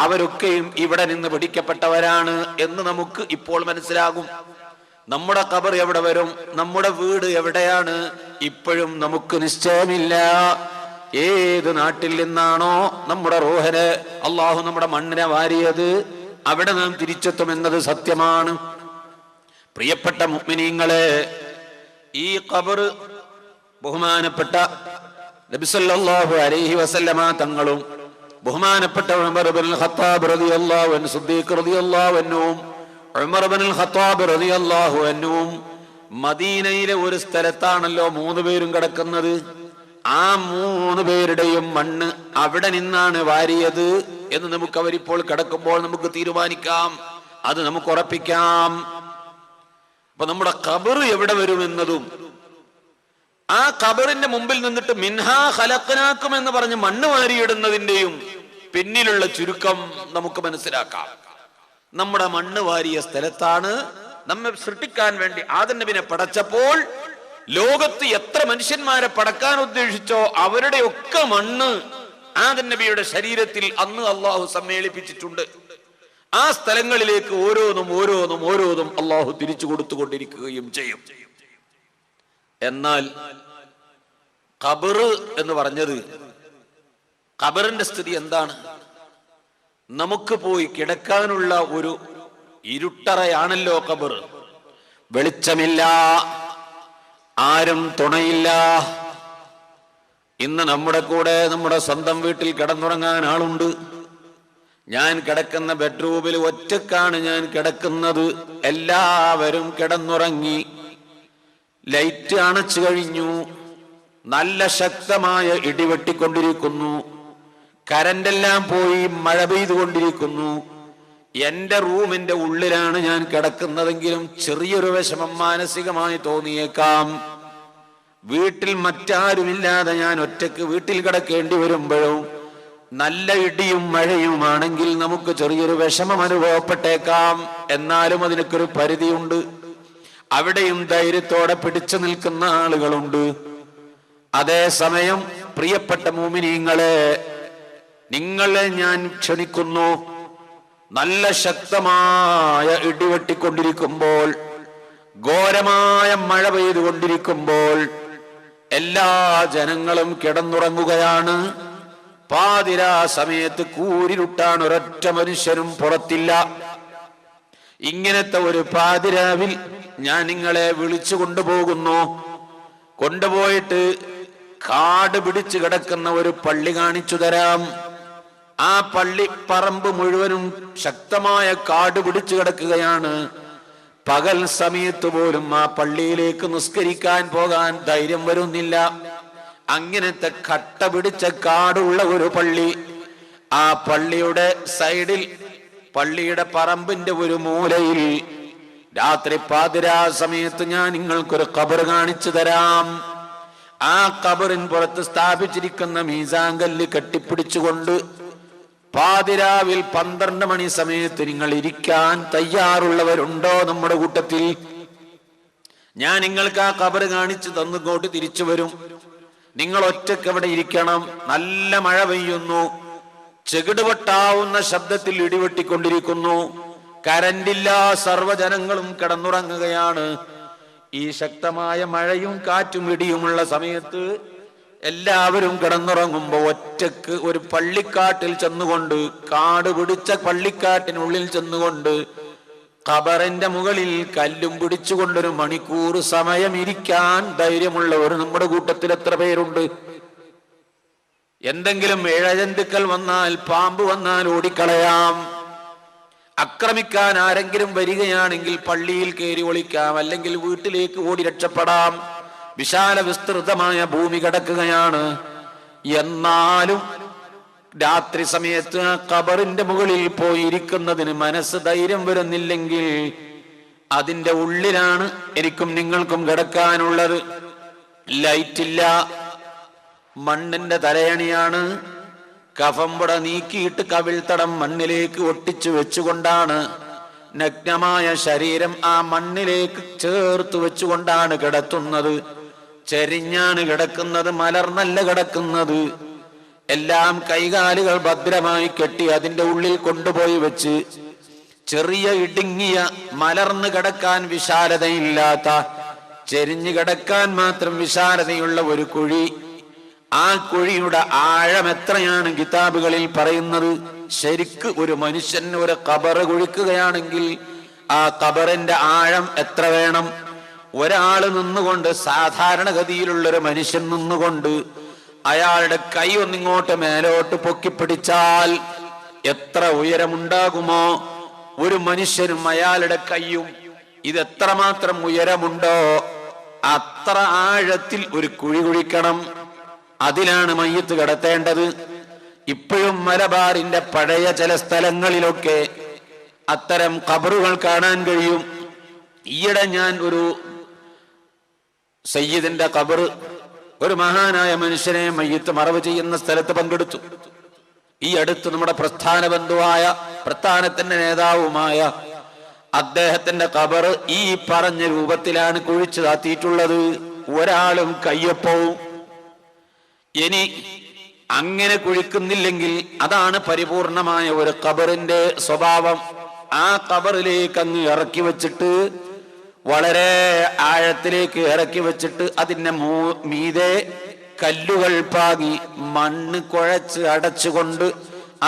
[SPEAKER 2] അവരൊക്കെയും ഇവിടെ നിന്ന് പിടിക്കപ്പെട്ടവരാണ് എന്ന് നമുക്ക് ഇപ്പോൾ മനസ്സിലാകും. നമ്മുടെ ഖബർ എവിടെ വരും, നമ്മുടെ വീട് എവിടെയാണ്, ഇപ്പോഴും നമുക്ക് നിശ്ചയമില്ല. ഏത് നാട്ടിൽ നിന്നാണോ നമ്മുടെ റൂഹനെ അള്ളാഹു നമ്മുടെ മണ്ണിനെ വാരിയത് അവിടെ നാം തിരിച്ചെത്തുമെന്നത് സത്യമാണ്. പ്രിയപ്പെട്ട മുഅ്മിനീങ്ങളെ, ഈ ഖബർ ബഹുമാനപ്പെട്ട നബി സല്ലല്ലാഹു അലൈഹി വസല്ലമ തങ്ങളും ബഹുമാനപ്പെട്ട ഉമർ ഇബ്നുൽ ഖത്താബ് റളിയല്ലാഹു അൻഹു, സിദ്ദീഖ് റളിയല്ലാഹു അൻഹുവും ഉമർ ഇബ്നുൽ ഖത്താബ് റളിയല്ലാഹു അൻഹുവും മദീനയിലെ ഒരു സ്ഥലത്താണല്ലോ 3 പേരും കിടക്കുന്നത്. ആ 3 പേരുടെയും മണ്ണ് അവിടെ നിന്നാണ് വാരിയത് എന്ന് നമുക്ക് അവരിപ്പോൾ കിടക്കുമ്പോൾ നമുക്ക് തീരുമാനിക്കാം, അത് നമുക്ക് ഉറപ്പിക്കാം. അപ്പൊ നമ്മുടെ ഖബർ എവിടെ വരുമെന്നതും ആ ഖബറിന്റെ മുമ്പിൽ നിന്നിട്ട് മിൻഹാ ഖലഖനാകും എന്ന് പറഞ്ഞ് മണ്ണ് വാരിയിടുന്നതിന്റെയും പിന്നിലുള്ള ചുരുക്കം നമുക്ക് മനസ്സിലാക്കാം. നമ്മുടെ മണ്ണ് വാരിയ സ്ഥലത്താണ് നമ്മെ സൃഷ്ടിക്കാൻ വേണ്ടി ആദം നബിനെ പടച്ചപ്പോൾ ലോകത്ത് എത്ര മനുഷ്യന്മാരെ പടക്കാൻ ഉദ്ദേശിച്ചോ അവരുടെയൊക്കെ മണ്ണ് ആദം നബിയുടെ ശരീരത്തിൽ അന്ന് അള്ളാഹു സമ്മേളിപ്പിച്ചിട്ടുണ്ട്. ആ സ്ഥലങ്ങളിലേക്ക് ഓരോന്നും അള്ളാഹു തിരിച്ചു കൊടുത്തുകൊണ്ടിരിക്കുകയും ചെയ്യും. എന്നാൽ ഖബർ എന്ന് പറഞ്ഞത്, ഖബറിന്റെ സ്ഥിതി എന്താണ്? നമുക്ക് പോയി കിടക്കാനുള്ള ഒരു ഇരുട്ടറയാണല്ലോ ഖബർ. വെളിച്ചമില്ല, ആരും തുണയില്ല. ഇന്ന് നമ്മുടെ കൂടെ നമ്മുടെ സ്വന്തം വീട്ടിൽ കിടന്നുറങ്ങാൻ ആളുണ്ട്. ഞാൻ കിടക്കുന്ന ബെഡ്റൂമിൽ ഒറ്റക്കാണ് ഞാൻ കിടക്കുന്നത്. എല്ലാവരും കിടന്നുറങ്ങി, ലൈറ്റ് അണച്ചു കഴിഞ്ഞു, നല്ല ശക്തമായ ഇടിവെട്ടിക്കൊണ്ടിരിക്കുന്നു, കരണ്ടെല്ലാം പോയി, മഴ പെയ്തുകൊണ്ടിരിക്കുന്നു. എന്റെ റൂമിന്റെ ഉള്ളിലാണ് ഞാൻ കിടക്കുന്നതെങ്കിലും ചെറിയൊരു വിഷമം മാനസികമായി തോന്നിയേക്കാം. വീട്ടിൽ മറ്റാരുമില്ലാതെ ഞാൻ ഒറ്റക്ക് വീട്ടിൽ കിടക്കേണ്ടി വരുമ്പോഴും നല്ല ഇടിയും മഴയുമാണെങ്കിൽ നമുക്ക് ചെറിയൊരു വിഷമം അനുഭവപ്പെട്ടേക്കാം. എന്നാലും അതിനൊരു പരിധിയുണ്ട്. അവിടെയും ധൈര്യത്തോടെ പിടിച്ചു നിൽക്കുന്ന ആളുകളുണ്ട്. അതേസമയം പ്രിയപ്പെട്ട മുഅ്മിനീങ്ങളെ, നിങ്ങളെ ഞാൻ ക്ഷണിക്കുന്നു, നല്ല ശക്തമായ ഇടിവെട്ടിക്കൊണ്ടിരിക്കുമ്പോൾ, ഘോരമായ മഴ പെയ്തുകൊണ്ടിരിക്കുമ്പോൾ എല്ലാ ജനങ്ങളും കിടന്നുറങ്ങുകയാണ്. പാതിരാ സമയത്ത് കൂരിരുട്ടാണ്, ഒരൊറ്റ മനുഷ്യനും പുറത്തില്ല. ഇങ്ങനത്തെ ഒരു പാതിരാവിൽ ഞാൻ നിങ്ങളെ വിളിച്ചു കൊണ്ടുപോകുന്നു. കൊണ്ടുപോയിട്ട് കാട് പിടിച്ചു കിടക്കുന്ന ഒരു പള്ളി കാണിച്ചു തരാം. ആ പള്ളി പറമ്പ് മുഴുവനും ശക്തമായ കാട് പിടിച്ചു കിടക്കുകയാണ്. പകൽ സമയത്ത് പോലും ആ പള്ളിയിലേക്ക് നിസ്കരിക്കാൻ പോകാൻ ധൈര്യം വരുന്നില്ല. അങ്ങനത്തെ കട്ട പിടിച്ച കാടുള്ള ഒരു പള്ളി. ആ പള്ളിയുടെ സൈഡിൽ, പള്ളിയുടെ പറമ്പിന്റെ ഒരു മൂലയിൽ രാത്രി പാതിരാ സമയത്ത് ഞാൻ നിങ്ങൾക്കൊരു ഖബർ കാണിച്ചു തരാം. ആ ഖബറിൻ പുറത്ത് സ്ഥാപിച്ചിരിക്കുന്ന മീസാങ്കല്ല് കെട്ടിപ്പിടിച്ചുകൊണ്ട് പാതിരാവിൽ 12 മണി സമയത്ത് നിങ്ങൾ ഇരിക്കാൻ തയ്യാറുള്ളവരുണ്ടോ നമ്മുടെ കൂട്ടത്തിൽ? ഞാൻ നിങ്ങൾക്ക് ആ ഖബർ കാണിച്ചു തന്നുകൊണ്ട് തിരിച്ചു വരും. നിങ്ങൾ ഒറ്റയ്ക്ക് അവിടെ ഇരിക്കണം. നല്ല മഴ പെയ്യുന്നു, ചെകിടുപൊട്ടാവുന്ന ശബ്ദത്തിൽ ഇടിവെട്ടിക്കൊണ്ടിരിക്കുന്നു, കരണ്ടില്ല, സർവ്വജനങ്ങളും കിടന്നുറങ്ങുകയാണ്. ഈ ശക്തമായ മഴയും കാറ്റും ഇടിയുമുള്ള സമയത്ത് എല്ലാവരും കിടന്നുറങ്ങുമ്പോ ഒറ്റക്ക് ഒരു പള്ളിക്കാട്ടിൽ ചെന്നുകൊണ്ട്, കാട് പിടിച്ച പള്ളിക്കാട്ടിനുള്ളിൽ ചെന്നുകൊണ്ട് ഖബറിന്റെ മുകളിൽ കല്ലും പിടിച്ചുകൊണ്ടൊരു മണിക്കൂർ സമയം ഇരിക്കാൻ ധൈര്യമുള്ളവർ നമ്മുടെ കൂട്ടത്തിൽ എത്ര പേരുണ്ട്? എന്തെങ്കിലും ഇഴജന്തുക്കൾ വന്നാൽ, പാമ്പ് വന്നാൽ ഓടിക്കളയാം. ആക്രമിക്കാൻ ആരെങ്കിലും വരികയാണെങ്കിൽ പള്ളിയിൽ കയറി ഒളിക്കാം, അല്ലെങ്കിൽ വീട്ടിലേക്ക് ഓടി രക്ഷപ്പെടാം. വിശാല വിസ്തൃതമായ ഭൂമി കിടക്കുകയാണ്. എന്നാലും രാത്രി സമയത്ത് ആ ഖബറിന്റെ മുകളിൽ പോയി ഇരിക്കുന്നതിന് മനസ്സ് ധൈര്യം വരുന്നില്ലെങ്കിൽ അതിന്റെ ഉള്ളിലാണ് എനിക്കും നിങ്ങൾക്കും കിടക്കാനുള്ളത്. ലൈറ്റില്ല, മണ്ണിന്റെ തലയണിയാണ്. കഫംപുട നീക്കിയിട്ട് കവിൾത്തടം മണ്ണിലേക്ക് ഒട്ടിച്ചു വെച്ചുകൊണ്ടാണ്, നഗ്നമായ ശരീരം ആ മണ്ണിലേക്ക് ചേർത്ത് വെച്ചുകൊണ്ടാണ് കിടത്തുന്നത്. ചെരിഞ്ഞാണ് കിടക്കുന്നത്, മലർന്നല്ല കിടക്കുന്നത്. എല്ലാം കൈകാലുകൾ ഭദ്രമായി കെട്ടി അതിന്റെ ഉള്ളിൽ കൊണ്ടുപോയി വെച്ച്, ചെറിയ ഇടുങ്ങിയ മലർന്നു കിടക്കാൻ വിശാലതയില്ലാത്ത, ചെരിഞ്ഞു കിടക്കാൻ മാത്രം വിശാലതയുള്ള ഒരു കുഴി. ആ കുഴിയുടെ ആഴം എത്രയാണ് കിതാബുകളിൽ പറയുന്നത്? ശരിക്ക് ഒരു മനുഷ്യൻ ഒരു ഖബർ കുഴിക്കുകയാണെങ്കിൽ ആ ഖബറിന്റെ ആഴം എത്ര വേണം? ഒരാള് നിന്നുകൊണ്ട്, സാധാരണഗതിയിലുള്ളൊരു മനുഷ്യൻ നിന്നുകൊണ്ട് അയാളുടെ കൈ ഒന്നിങ്ങോട്ട് മേലോട്ട് പൊക്കിപ്പിടിച്ചാൽ എത്ര ഉയരമുണ്ടാകുമോ? ഒരു മനുഷ്യനും അയാളുടെ കൈയും ഇതെത്രമാത്രം ഉയരമുണ്ടോ അത്ര ആഴത്തിൽ ഒരു കുഴി കുഴിക്കണം. അതിലാണ് മയ്യത്ത് കിടത്തേണ്ടത്. ഇപ്പോഴും മലബാറിന്റെ പഴയ ചില സ്ഥലങ്ങളിലൊക്കെ അത്തരം ഖബറുകൾ കാണാൻ കഴിയും. ഈയിടെ ഞാൻ ഒരു സയ്യിദിന്റെ ഖബർ, ഒരു മഹാനായ മനുഷ്യനെ മയ്യത്ത് മറവ് ചെയ്യുന്ന സ്ഥലത്ത് പങ്കെടുത്തു. ഈ അടുത്ത് നമ്മുടെ പ്രസ്ഥാന ബന്ധുവായ, പ്രസ്ഥാനത്തിന്റെ നേതാവുമായ അദ്ദേഹത്തിന്റെ ഖബർ ഈ പറഞ്ഞ രൂപത്തിലാണ് കുഴിച്ചു താത്തിയിട്ടുള്ളത്. ഒരാളും കയ്യൊപ്പവും. ഇനി അങ്ങനെ കുഴിക്കുന്നില്ലെങ്കിൽ അതാണ് പരിപൂർണമായ ഒരു ഖബറിന്റെ സ്വഭാവം. ആ ഖബറിലേക്ക് അങ്ങ് ഇറക്കി വെച്ചിട്ട്, വളരെ ആഴത്തിലേക്ക് ഇറക്കി വെച്ചിട്ട് അതിന്റെ മീതെ കല്ലുകൾ പാകി മണ്ണ് കുഴച്ച് അടച്ചുകൊണ്ട്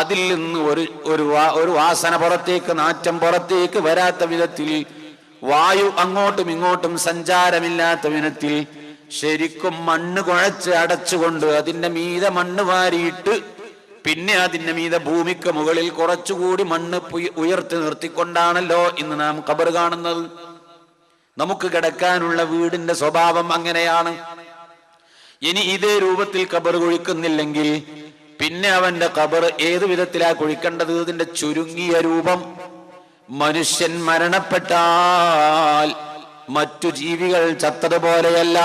[SPEAKER 2] അതിൽ നിന്ന് ഒരു വാസന പുറത്തേക്ക്, നാറ്റം പുറത്തേക്ക് വരാത്ത വിധത്തിൽ, വായു അങ്ങോട്ടും ഇങ്ങോട്ടും സഞ്ചാരമില്ലാത്ത വിധത്തിൽ ശരിക്കും മണ്ണ് കുഴച്ച് അടച്ചുകൊണ്ട് അതിന്റെ മീതെ മണ്ണ് വാരിയിട്ട് പിന്നെ അതിന്റെ മീതെ ഭൂമിക്ക് മുകളിൽ കുറച്ചുകൂടി മണ്ണ് ഉയർത്തി നിർത്തിക്കൊണ്ടാണല്ലോ ഇന്ന് നാം ഖബർ കാണുന്നത്. നമുക്ക് കിടക്കാനുള്ള വീടിന്റെ സ്വഭാവം അങ്ങനെയാണ്. ഇനി ഇതേ രൂപത്തിൽ ഖബർ കുഴിക്കുന്നില്ലെങ്കിൽ പിന്നെ അവന്റെ ഖബർ ഏതു വിധത്തിലാ കുഴിക്കേണ്ടത്? ഇതിന്റെ ചുരുങ്ങിയ രൂപം, മനുഷ്യൻ മരണപ്പെട്ടാൽ മറ്റു ജീവികൾ ചത്തതുപോലെയല്ല.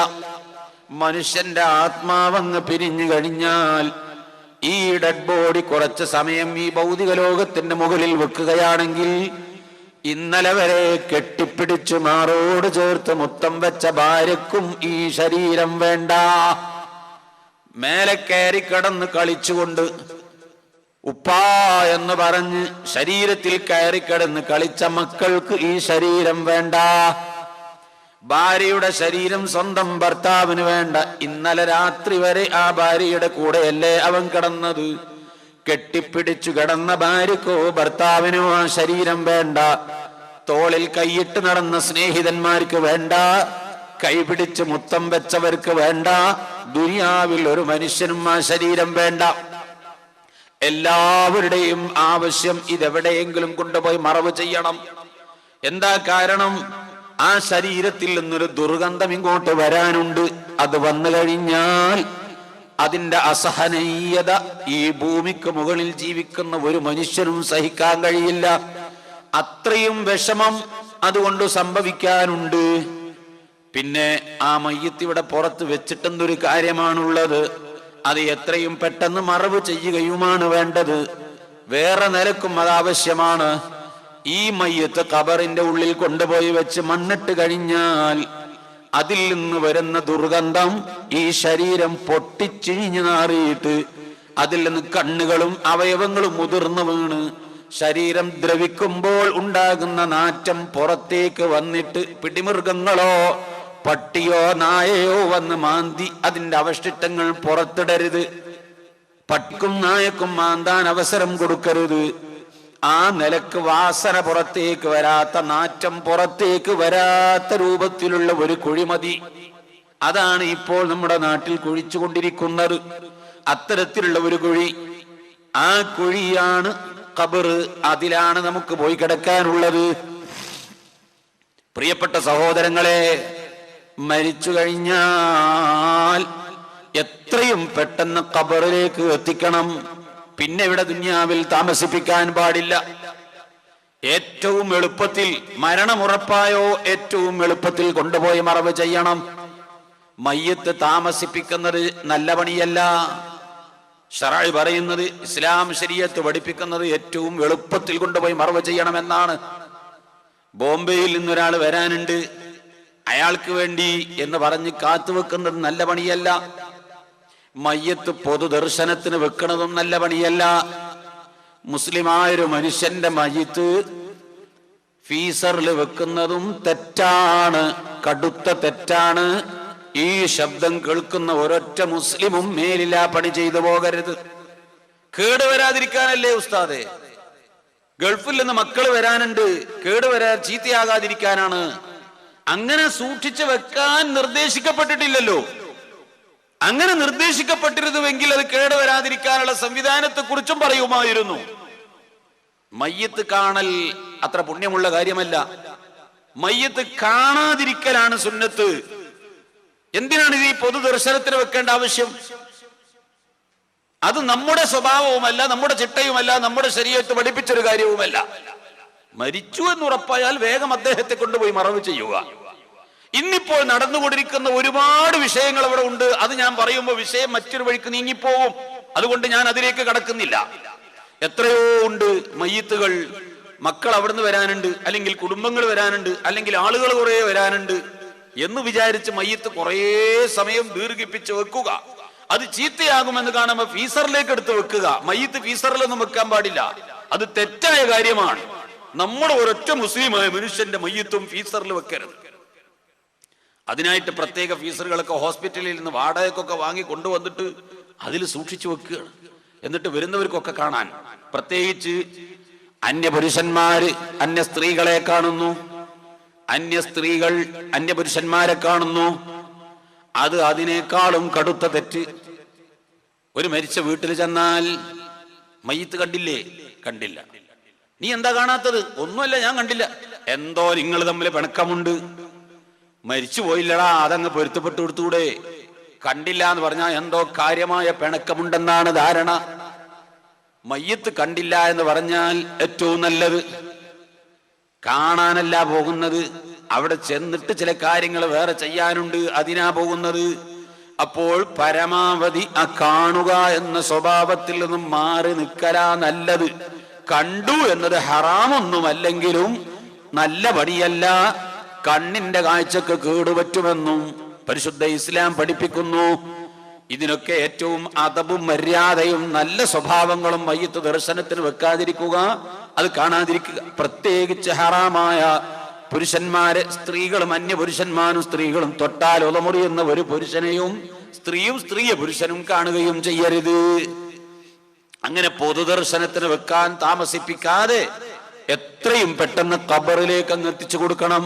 [SPEAKER 2] മനുഷ്യന്റെ ആത്മാവങ്ങ് പിരിഞ്ഞു കഴിഞ്ഞാൽ ഈ ഡെഡ് ബോഡി കുറച്ച് സമയം ഈ ഭൗതിക ലോകത്തിന്റെ മുകളിൽ വെക്കുകയാണെങ്കിൽ ഇന്നലെ വരെ കെട്ടിപ്പിടിച്ചു മാറോട് ചേർത്ത് മുത്തം വെച്ച ഭാര്യക്കും ഈ ശരീരം വേണ്ട. മേലെ കയറി കിടന്ന് കളിച്ചുകൊണ്ട് ഉപ്പാ എന്ന് പറഞ്ഞ് ശരീരത്തിൽ കയറി കിടന്ന് കളിച്ച മക്കൾക്ക് ഈ ശരീരം വേണ്ട. ഭാര്യയുടെ ശരീരം സ്വന്തം ഭർത്താവിന് വേണ്ട. ഇന്നലെ രാത്രി വരെ ആ ഭാര്യയുടെ കൂടെയല്ലേ അവൻ കിടന്നത്. കെട്ടിപ്പിടിച്ചു കിടന്ന ഭാര്യക്കോ ഭർത്താവിനോ ആ ശരീരം വേണ്ട. തോളിൽ കൈയിട്ട് നടന്ന സ്നേഹിതന്മാർക്ക് വേണ്ട. കൈപിടിച്ച് മുത്തം വെച്ചവർക്ക് വേണ്ട. ദുനിയാവിൽ ഒരു മനുഷ്യനും ആ ശരീരം വേണ്ട. എല്ലാവരുടെയും ആവശ്യം ഇതെവിടെയെങ്കിലും കൊണ്ടുപോയി മറവ് ചെയ്യണം. എന്താ കാരണം? ആ ശരീരത്തിൽ നിന്നൊരു ദുർഗന്ധം ഇങ്ങോട്ട് വരാനുണ്ട്. അത് വന്നു കഴിഞ്ഞാൽ അതിന്റെ അസഹനീയത ഈ ഭൂമിക്ക് മുകളിൽ ജീവിക്കുന്ന ഒരു മനുഷ്യനും സഹിക്കാൻ കഴിയില്ല. അത്രയും വിഷമം അതുകൊണ്ട് സംഭവിക്കാനുണ്ട്. പിന്നെ ആ മയ്യത്ത് ഇവിടെ പുറത്ത് വെച്ചിട്ടെന്തൊരു കാര്യമാണുള്ളത്, അത് എത്രയും പെട്ടെന്ന് മറവ് ചെയ്യുകയുമാണ് വേണ്ടത്. വേറെ നിലക്കും അത് ആവശ്യമാണ്. ഈ മയ്യത്ത് ഖബറിന്റെ ഉള്ളിൽ കൊണ്ടുപോയി വെച്ച് മണ്ണിട്ട് കഴിഞ്ഞാൽ അതിൽ നിന്ന് വരുന്ന ദുർഗന്ധം ഈ ശരീരം പൊട്ടിച്ചിഴിഞ്ഞു നാറിയിട്ട് അതിൽ നിന്ന് കണ്ണുകളും അവയവങ്ങളും മുതിർന്നു വീണ് ശരീരം ദ്രവിക്കുമ്പോൾ ഉണ്ടാകുന്ന നാറ്റം പുറത്തേക്ക് വന്നിട്ട് പിടിമൃഗങ്ങളോ പട്ടിയോ നായയോ വന്ന് മാന്തി അതിന്റെ അവശിഷ്ടങ്ങൾ പുറത്തിടരുത്. പട്ടിക്കും നായക്കും മാന്താൻ അവസരം കൊടുക്കരുത്. ആ നിലക്ക് വാസന പുറത്തേക്ക് വരാത്ത, നാറ്റം പുറത്തേക്ക് വരാത്ത രൂപത്തിലുള്ള ഒരു കുഴിമതി, അതാണ് ഇപ്പോൾ നമ്മുടെ നാട്ടിൽ കുഴിച്ചുകൊണ്ടിരിക്കുന്നത്. അത്തരത്തിലുള്ള ഒരു കുഴി, ആ കുഴിയാണ് ഖബർ. അതിലാണ് നമുക്ക് പോയി കിടക്കാനുള്ളത്. പ്രിയപ്പെട്ട സഹോദരങ്ങളെ, മരിച്ചു കഴിഞ്ഞാൽ എത്രയും പെട്ടെന്ന് ഖബറിലേക്ക് എത്തിക്കണം. പിന്നെ ഇവിടെ ദുനിയാവിൽ താമസിപ്പിക്കാൻ പാടില്ല. ഏറ്റവും എളുപ്പത്തിൽ, മരണമുറപ്പായോ ഏറ്റവും എളുപ്പത്തിൽ കൊണ്ടുപോയി മറവ് ചെയ്യണം. മയ്യത്ത് താമസിപ്പിക്കുന്നത് നല്ല പണിയല്ല. ശറഅ് പറയുന്നത്, ഇസ്ലാം ശരീഅത്ത് പഠിപ്പിക്കുന്നത് ഏറ്റവും എളുപ്പത്തിൽ കൊണ്ടുപോയി മറവ് ചെയ്യണമെന്നാണ്. ബോംബെയിൽ നിന്നൊരാൾ വരാനുണ്ട്, അയാൾക്ക് വേണ്ടി എന്ന് പറഞ്ഞ് കാത്തുവെക്കുന്നത് നല്ല പണിയല്ല. മയ്യത്ത് പൊതുദർശനത്തിന് വെക്കുന്നതും നല്ല പണിയല്ല. മുസ്ലിമായൊരു മനുഷ്യന്റെ മയ്യത്ത് ഫീസറിൽ വെക്കുന്നതും തെറ്റാണ്, കടുത്ത തെറ്റാണ്. ഈ ശബ്ദം കേൾക്കുന്ന ഒരൊറ്റ മുസ്ലിമും മേലില്ല പണി ചെയ്തു പോകരുത്. കേടുവരാതിരിക്കാനല്ലേ ഉസ്താദെ? ഗൾഫിൽ നിന്ന് മക്കൾ വരാനുണ്ട്, കേടുവരാ ചീത്തയാകാതിരിക്കാനാണ്. അങ്ങനെ സൂക്ഷിച്ചു വെക്കാൻ നിർദ്ദേശിക്കപ്പെട്ടിട്ടില്ലല്ലോ. അങ്ങനെ നിർദ്ദേശിക്കപ്പെട്ടിരുന്നുവെങ്കിൽ അത് കേടുവരാതിരിക്കാനുള്ള സംവിധാനത്തെ കുറിച്ചും പറയുമായിരുന്നു. മയ്യത്ത് കാണൽ അത്ര പുണ്യമുള്ള കാര്യമല്ല. മയ്യത്ത് കാണാതിരിക്കലാണ് സുന്നത്ത്. എന്തിനാണ് ഇത് ഈ പൊതുദർശനത്തിന് വെക്കേണ്ട ആവശ്യം? അത് നമ്മുടെ സ്വഭാവവുമല്ല, നമ്മുടെ ചിട്ടയുമല്ല, നമ്മുടെ ശരീഅത്ത് പഠിപ്പിച്ചൊരു കാര്യവുമല്ല. മരിച്ചു എന്നുറപ്പായാൽ വേഗം അദ്ദേഹത്തെ കൊണ്ടുപോയി മറവ് ചെയ്യുക. ഇന്നിപ്പോൾ നടന്നുകൊണ്ടിരിക്കുന്ന ഒരുപാട് വിഷയങ്ങൾ അവിടെ ഉണ്ട്. അത് ഞാൻ പറയുമ്പോൾ വിഷയം മറ്റൊരു വഴിക്ക് നീങ്ങിപ്പോവും. അതുകൊണ്ട് ഞാൻ അതിലേക്ക് കടക്കുന്നില്ല. എത്രയോ ഉണ്ട് മയ്യിത്തുകൾ. മക്കൾ അവിടുന്ന് വരാനുണ്ട്, അല്ലെങ്കിൽ കുടുംബങ്ങൾ വരാനുണ്ട്, അല്ലെങ്കിൽ ആളുകൾ കുറെ വരാനുണ്ട് എന്ന് വിചാരിച്ച് മയ്യത്ത് കുറേ സമയം ദീർഘിപ്പിച്ച് വെക്കുക. അത് ചീത്തയാകുമെന്ന് കാണുമ്പോൾ ഫീസറിലേക്ക് എടുത്ത് വെക്കുക. മയ്യത്ത് ഫീസറിലൊന്നും വെക്കാൻ പാടില്ല. അത് തെറ്റായ കാര്യമാണ്. നമ്മുടെ ഒരൊറ്റ മുസ്ലിമായ മനുഷ്യന്റെ മയ്യത്തും ഫീസറിൽ വെക്കരുത്. അതിനായിട്ട് പ്രത്യേക ഫീസറുകളൊക്കെ ഹോസ്പിറ്റലിൽ നിന്ന് വാടകയ്ക്കൊക്കെ വാങ്ങി കൊണ്ടുവന്നിട്ട് അതിൽ സൂക്ഷിച്ചു വെക്കുകയാണ്. എന്നിട്ട് വരുന്നവർക്കൊക്കെ കാണാൻ. പ്രത്യേകിച്ച് അന്യപുരുഷന്മാര് അന്യ സ്ത്രീകളെ കാണുന്നു, അന്യ സ്ത്രീകൾ അന്യപുരുഷന്മാരെ കാണുന്നു. അത് അതിനേക്കാളും കടുത്ത തെറ്റ്. ഒരു മരിച്ച വീട്ടിൽ ചെന്നാൽ മയ്യത്ത് കണ്ടില്ലേ? കണ്ടില്ല. നീ എന്താ കാണാത്തത്? ഒന്നുമല്ല, ഞാൻ കണ്ടില്ല. എന്തോ നിങ്ങൾ തമ്മിൽ പിണക്കമുണ്ട്. മരിച്ചു പോയില്ലടാ, അതങ്ങ് പൊരുത്തപ്പെട്ടു കൊടുത്തൂടെ? കണ്ടില്ല എന്ന് പറഞ്ഞാൽ എന്തോ കാര്യമായ പിണക്കമുണ്ടെന്നാണ് ധാരണ. മയ്യത്ത് കണ്ടില്ല എന്ന് പറഞ്ഞാൽ ഏറ്റവും നല്ലത്. കാണാനല്ല പോകുന്നത്, അവിടെ ചെന്നിട്ട് ചില കാര്യങ്ങൾ വേറെ ചെയ്യാനുണ്ട്, അതിനാ പോകുന്നത്. അപ്പോൾ പരമാവധി ആ കാണുക എന്ന സ്വഭാവത്തിൽ നിന്നും മാറി നിൽക്കലാ നല്ലത്. കണ്ടു എന്നത് ഹറാമൊന്നുമല്ലെങ്കിലും നല്ല പണിയല്ല. കണ്ണിന്റെ കാഴ്ചക്ക് കേടുപറ്റുമെന്നും പരിശുദ്ധ ഇസ്ലാം പഠിപ്പിക്കുന്നു. ഇതിനൊക്കെ ഏറ്റവും അദബും മര്യാദയും നല്ല സ്വഭാവങ്ങളും മയ്യത്ത് ദർശനത്തിന് വെക്കാതിരിക്കുക, അത് കാണാതിരിക്കുക. പ്രത്യേകിച്ച് ഹറാമായ പുരുഷന്മാരെ, സ്ത്രീകളും അന്യപുരുഷന്മാരും സ്ത്രീകളും തൊട്ടാൽ ഒലമുറിയുന്ന ഒരു പുരുഷനെയും സ്ത്രീയും പുരുഷനും കാണുകയും ചെയ്യരുത്. അങ്ങനെ പൊതുദർശനത്തിന് വെക്കാൻ താമസിപ്പിക്കാതെ എത്രയും പെട്ടെന്ന് ഖബറിലേക്ക് അങ്ങ് എത്തിച്ചു കൊടുക്കണം.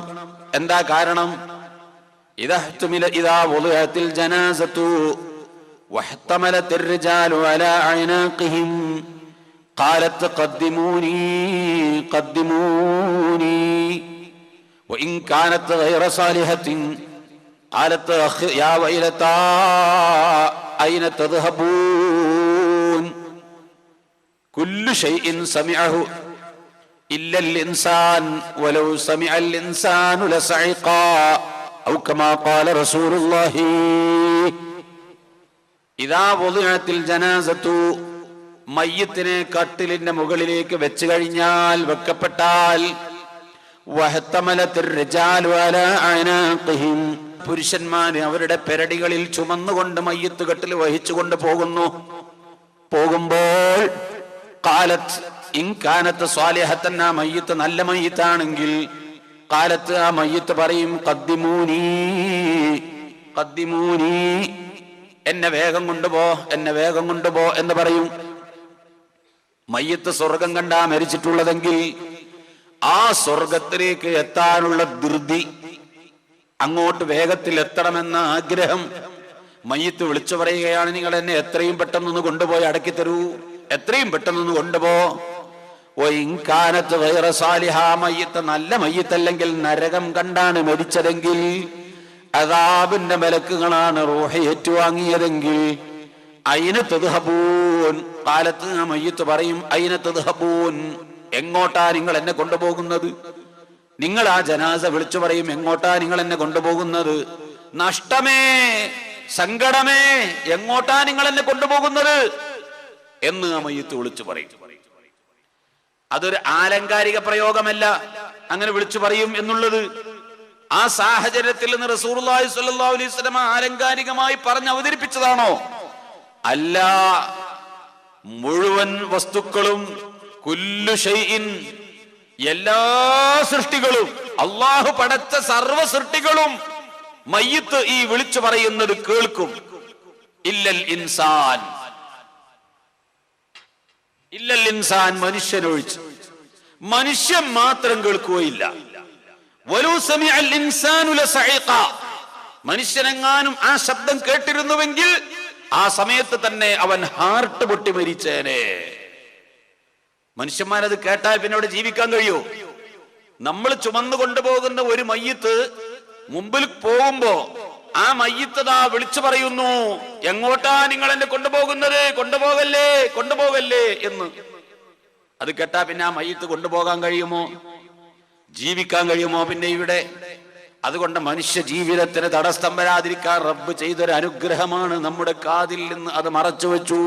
[SPEAKER 2] എന്താ കാരണം? ഇദാ വുളിഅത്തിൽ ജനാസതു വഹ്തമലത്തിൽ റിജാലു അലാ അനാഖിഹിം ഖാലത് ഖദ്ദിമൂനി ഖദ്ദിമൂനി വഇൻ കാനത് ഗൈറ സാലിഹത്തിൻ ഖാലത് യാ വൈലതാ അയ്ന തദ്ഹബൂൻ കുല്ലു ഷൈഇൻ സമിഅഹു ഇല്ലൽ ഇൻസാൻ വലൗ സമിഅൽ ഇൻസാനു ലസഇഖാ ഔ കമാ ഖാല റസൂലുള്ളാഹി ഇദാ വുദിഅത്തിൽ ജനാസത്തു മയ്യിത്തിനെ കട്ടിലിന്റെ മുകളിലേക്ക് വെച്ച് കഴിഞ്ഞാൽ വെക്കപ്പെട്ടാൽ വഹതമലത്തിർ റിജാലു അലാ അനാഖിഹിം പുരുഷന്മാര് അവരുടെ പെരടികളിൽ ചുമന്നുകൊണ്ട് മയ്യിത്ത് കട്ടിൽ വഹിച്ചുകൊണ്ട് പോകുമ്പോൾ ഖാലത്ത് ഇൻ കാനത്ത് സ്വാലിഹത്തൻ ആ മയ്യിത്ത് നല്ല മയ്യിത്താണെങ്കിൽ ഖാലത്ത് ആ മയ്യിത്ത് പറയും ഖദ്ദിമൂനി ഖദ്ദിമൂനി എന്നെ വേഗം കൊണ്ടുപോ എന്ന് പറയും. മയ്യിത്ത് സ്വർഗം കണ്ടാ മരിച്ചിട്ടുള്ളതെങ്കിൽ ആ സ്വർഗത്തിലേക്ക് എത്താനുള്ള ധൃതി, അങ്ങോട്ട് വേഗത്തിൽ എത്തണമെന്ന ആഗ്രഹം മയ്യിത്ത് വിളിച്ചു പറയുകയാണ്, നിങ്ങൾ എന്നെ എത്രയും പെട്ടെന്നൊന്ന് കൊണ്ടുപോയി അടക്കി തരൂ, എത്രയും പെട്ടെന്നൊന്ന് കൊണ്ടുപോ. ഇൻകാനത്ത് ഗൈറ സാലിഹ മയ്യിത്ത് നല്ല മയ്യിത്തല്ലെങ്കിൽ, നരകം കണ്ടാണ് മരിച്ചതെങ്കിൽ, അദാബിന്റെ മലക്കുകളാണ് റൂഹ് ഏറ്റുവാങ്ങിയതെങ്കിൽ, അയിന തദ്ഹബൂൻ കാലത്ത് ആ മയ്യിത്ത് പറയും, അയിന തദ്ഹബൂൻ എങ്ങോട്ടാ നിങ്ങൾ എന്നെ കൊണ്ടുപോകുന്നത്? നിങ്ങൾ ആ ജനാസ വിളിച്ചു പറയും, എങ്ങോട്ടാ നിങ്ങൾ എന്നെ കൊണ്ടുപോകുന്നത്? നഷ്ടമേ, സങ്കടമേ, എങ്ങോട്ടാ നിങ്ങൾ എന്നെ കൊണ്ടുപോകുന്നത് എന്ന് ആ മയ്യിത്ത് വിളിച്ചു പറയും. അതൊരു ആലങ്കാരിക പ്രയോഗമല്ല, അങ്ങനെ വിളിച്ചു പറയും എന്നുള്ളത്. ആ സാഹചര്യത്തിൽ നിന്ന് റസൂലുള്ളാഹി സ്വല്ലല്ലാഹു അലൈഹി വസല്ലം ആലങ്കാരികമായി പറഞ്ഞ് അവതരിപ്പിച്ചതാണോ? അല്ല, മുഴുവൻ വസ്തുക്കളും കുല്ലു ഷൈഇൻ എല്ലാ സൃഷ്ടികളും, അള്ളാഹു പടച്ച സർവ്വ സൃഷ്ടികളും മയ്യിത്ത് ഈ വിളിച്ചു പറയുന്നത് കേൾക്കും. ഇല്ലൽ ഇൻസാൻ, ഇല്ലൽ ഇൻസാൻ മനുഷ്യനൊഴിച്ച്, മനുഷ്യൻ മാത്രം കേൾക്കുകയില്ല. വലൗ സമിഅൽ ഇൻസാനു ലസഇഖാ മനുഷ്യനെങ്ങാനും ആ ശബ്ദം കേട്ടിരുന്നുവെങ്കിൽ ആ സമയത്ത് തന്നെ അവൻ ഹാർട്ട് പൊട്ടി മരിച്ചേനെ. മനുഷ്യന്മാരത് കേട്ടാൽ പിന്നെ അവിടെ ജീവിക്കാൻ കഴിയോ? നമ്മൾ ചുമന്നു കൊണ്ടുപോകുന്ന ഒരു മയ്യിത്ത് മുമ്പിൽ പോകുമ്പോ ആ മയ്യിത്തതാ വിളിച്ചു പറയുന്നു, എങ്ങോട്ടാ നിങ്ങൾ എന്നെ കൊണ്ടുപോകുന്നത്? കൊണ്ടുപോകല്ലേ എന്ന്. അത് കേട്ടാ പിന്നെ ആ മയ്യിത്ത് കൊണ്ടുപോകാൻ കഴിയുമോ? ജീവിക്കാൻ കഴിയുമോ പിന്നെ ഇവിടെ? അതുകൊണ്ട് മനുഷ്യ ജീവിതത്തിന് തടസ്സം വരാതിരിക്കാൻ റബ്ബ് ചെയ്തൊരു അനുഗ്രഹമാണ് നമ്മുടെ കാതിൽ നിന്ന് അത് മറച്ചു വെച്ചു.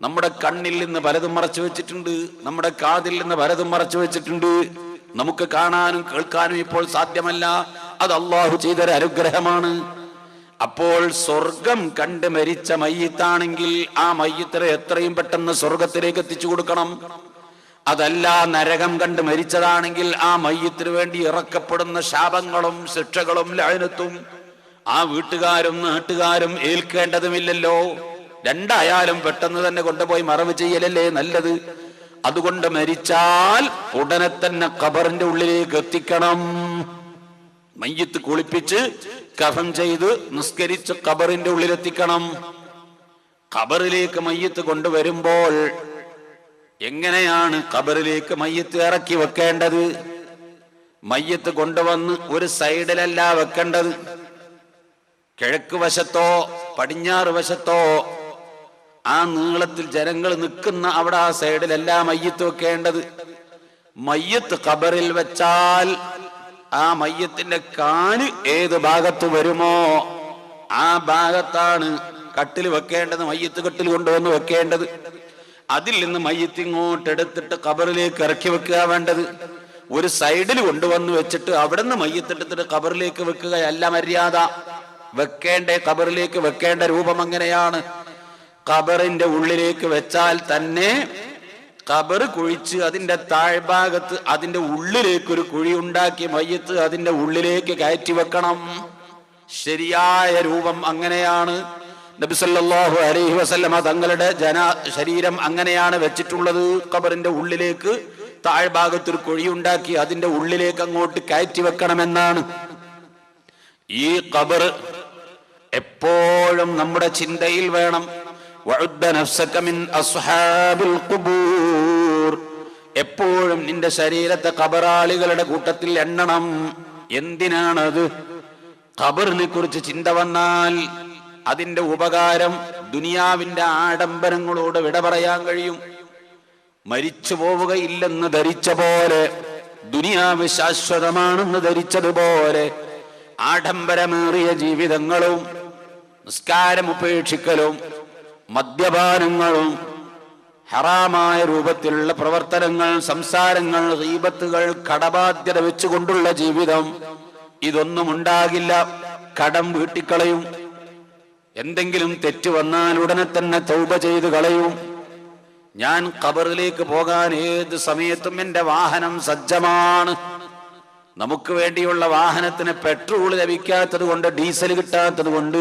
[SPEAKER 2] നമ്മുടെ കണ്ണിൽ നിന്ന് പലതും മറച്ചു വെച്ചിട്ടുണ്ട്, നമ്മുടെ കാതിൽ നിന്ന് പലതും മറച്ചു വെച്ചിട്ടുണ്ട്. നമുക്ക് കാണാനും കേൾക്കാനും ഇപ്പോൾ സാധ്യമല്ല. അത് അള്ളാഹു ചെയ്തൊരു അനുഗ്രഹമാണ്. അപ്പോൾ സ്വർഗം കണ്ട് മരിച്ച മയ്യിത്താണെങ്കിൽ ആ മയ്യിത്തിനെ എത്രയും പെട്ടെന്ന് സ്വർഗത്തിലേക്ക് എത്തിച്ചു കൊടുക്കണം. അതല്ല, നരകം കണ്ട് മരിച്ചതാണെങ്കിൽ ആ മയ്യിത്തിന് വേണ്ടി ഇറക്കപ്പെടുന്ന ശാപങ്ങളും ശിക്ഷകളും ലഅനത്തും ആ വീട്ടുകാരും നാട്ടുകാരും ഏൽക്കേണ്ടതുമില്ലല്ലോ. രണ്ടായാലും പെട്ടെന്ന് തന്നെ കൊണ്ടുപോയി മറവ് ചെയ്യലല്ലേ നല്ലത്. അതുകൊണ്ട് മരിച്ചാൽ ഉടനെ തന്നെ ഖബറിന്റെ ഉള്ളിലേക്ക് എത്തിക്കണം. മയ്യിത്ത് കുളിപ്പിച്ച് കഫൻ ചെയ്ത് നിസ്കരിച്ച് ഖബറിന്റെ ഉള്ളിലെത്തിക്കണം. ഖബറിലേക്ക് മയ്യിത്ത് കൊണ്ടുവരുമ്പോൾ എങ്ങനെയാണ് ഖബറിലേക്ക് മയ്യിത്ത് ഇറക്കി വെക്കേണ്ടത്? മയ്യിത്ത് കൊണ്ടുവന്ന് ഒരു സൈഡിലല്ല വെക്കേണ്ടത്, കിഴക്ക് വശത്തോ പടിഞ്ഞാറ് വശത്തോ ആ നീളത്തിൽ ജനങ്ങൾ നിൽക്കുന്ന അവിടെ ആ സൈഡിലല്ല മയ്യിത്ത് വെക്കേണ്ടത്. മയ്യിത്ത് ഖബറിൽ വെച്ചാൽ ആ മയ്യിത്തിന്റെ കാല് ഏത് ഭാഗത്ത് വരുമോ ആ ഭാഗത്താണ് കട്ടിൽ വെക്കേണ്ടത്, മയ്യിത്ത് കട്ടിൽ കൊണ്ടുവന്ന് വെക്കേണ്ടത്. അതിൽ നിന്ന് മയ്യിത്ത് ഇങ്ങോട്ട് എടുത്തിട്ട് ഖബറിലേക്ക് ഇറക്കി വെക്കുക വേണ്ടത്. ഒരു സൈഡിൽ കൊണ്ടുവന്ന് വെച്ചിട്ട് അവിടെ നിന്ന് മയ്യിത്ത് എടുത്തിട്ട് ഖബറിലേക്ക് വെക്കുകയല്ല മര്യാദ. ഖബറിലേക്ക് വെക്കേണ്ട രൂപം അങ്ങനെയാണ്. ഖബറിന്റെ ഉള്ളിലേക്ക് വെച്ചാൽ തന്നെ ഖബർ കുഴിച്ച് അതിന്റെ താഴ്ഭാഗത്ത് അതിന്റെ ഉള്ളിലേക്ക് ഒരു കുഴി ഉണ്ടാക്കി മയ്യിത്ത് അതിന്റെ ഉള്ളിലേക്ക് കയറ്റി വെക്കണം. ശരിയായ രൂപം അങ്ങനെയാണ്. നബി സല്ലല്ലാഹു അലൈഹി വസല്ലമ തങ്ങളുടെ ശരീരം അങ്ങനെയാണ് വെച്ചിട്ടുള്ളത്. ഖബറിന്റെ ഉള്ളിലേക്ക് താഴ്ഭാഗത്ത് ഒരു കുഴി ഉണ്ടാക്കി അതിന്റെ ഉള്ളിലേക്ക് അങ്ങോട്ട് കയറ്റി വെക്കണമെന്നാണ്. ഈ ഖബർ എപ്പോഴും നമ്മുടെ ചിന്തയിൽ വേണം. എപ്പോഴും നിന്റെ ശരീരത്തെ ഖബറാളികളുടെ കൂട്ടത്തിൽ എണ്ണണം. എന്തിനാണത്? ഖബറിനെ കുറിച്ച് ചിന്ത വന്നാൽ അതിന്റെ ഉപകാരം ദുനിയാവിന്റെ ആഡംബരങ്ങളോട് വിട പറയാൻ കഴിയും. മരിച്ചു പോവുകയില്ലെന്ന് ധരിച്ച പോലെ, ദുനിയാവ് ശാശ്വതമാണെന്ന് ധരിച്ചതുപോലെ ആഡംബരമേറിയ ജീവിതങ്ങളും നിസ്കാരം ഉപേക്ഷിക്കലും മദ്യപാനങ്ങളും ഹറാമായ രൂപത്തിലുള്ള പ്രവർത്തനങ്ങൾ, സംസാരങ്ങൾ, ഗീബത്തുകൾ, കടബാധ്യത വെച്ചുകൊണ്ടുള്ള ജീവിതം, ഇതൊന്നും ഉണ്ടാകില്ല. കടം വീട്ടിക്കളയും. എന്തെങ്കിലും തെറ്റ് വന്നാൽ ഉടനെ തന്നെ തൗബ ചെയ്ത് കളയും. ഞാൻ ഖബറിലേക്ക് പോകാൻ ഏത് സമയത്തും എൻ്റെ വാഹനം സജ്ജമാണ്. നമുക്ക് വേണ്ടിയുള്ള വാഹനത്തിന് പെട്രോൾ ലഭിക്കാത്തത് കൊണ്ട്, ഡീസൽ കിട്ടാത്തത് കൊണ്ട്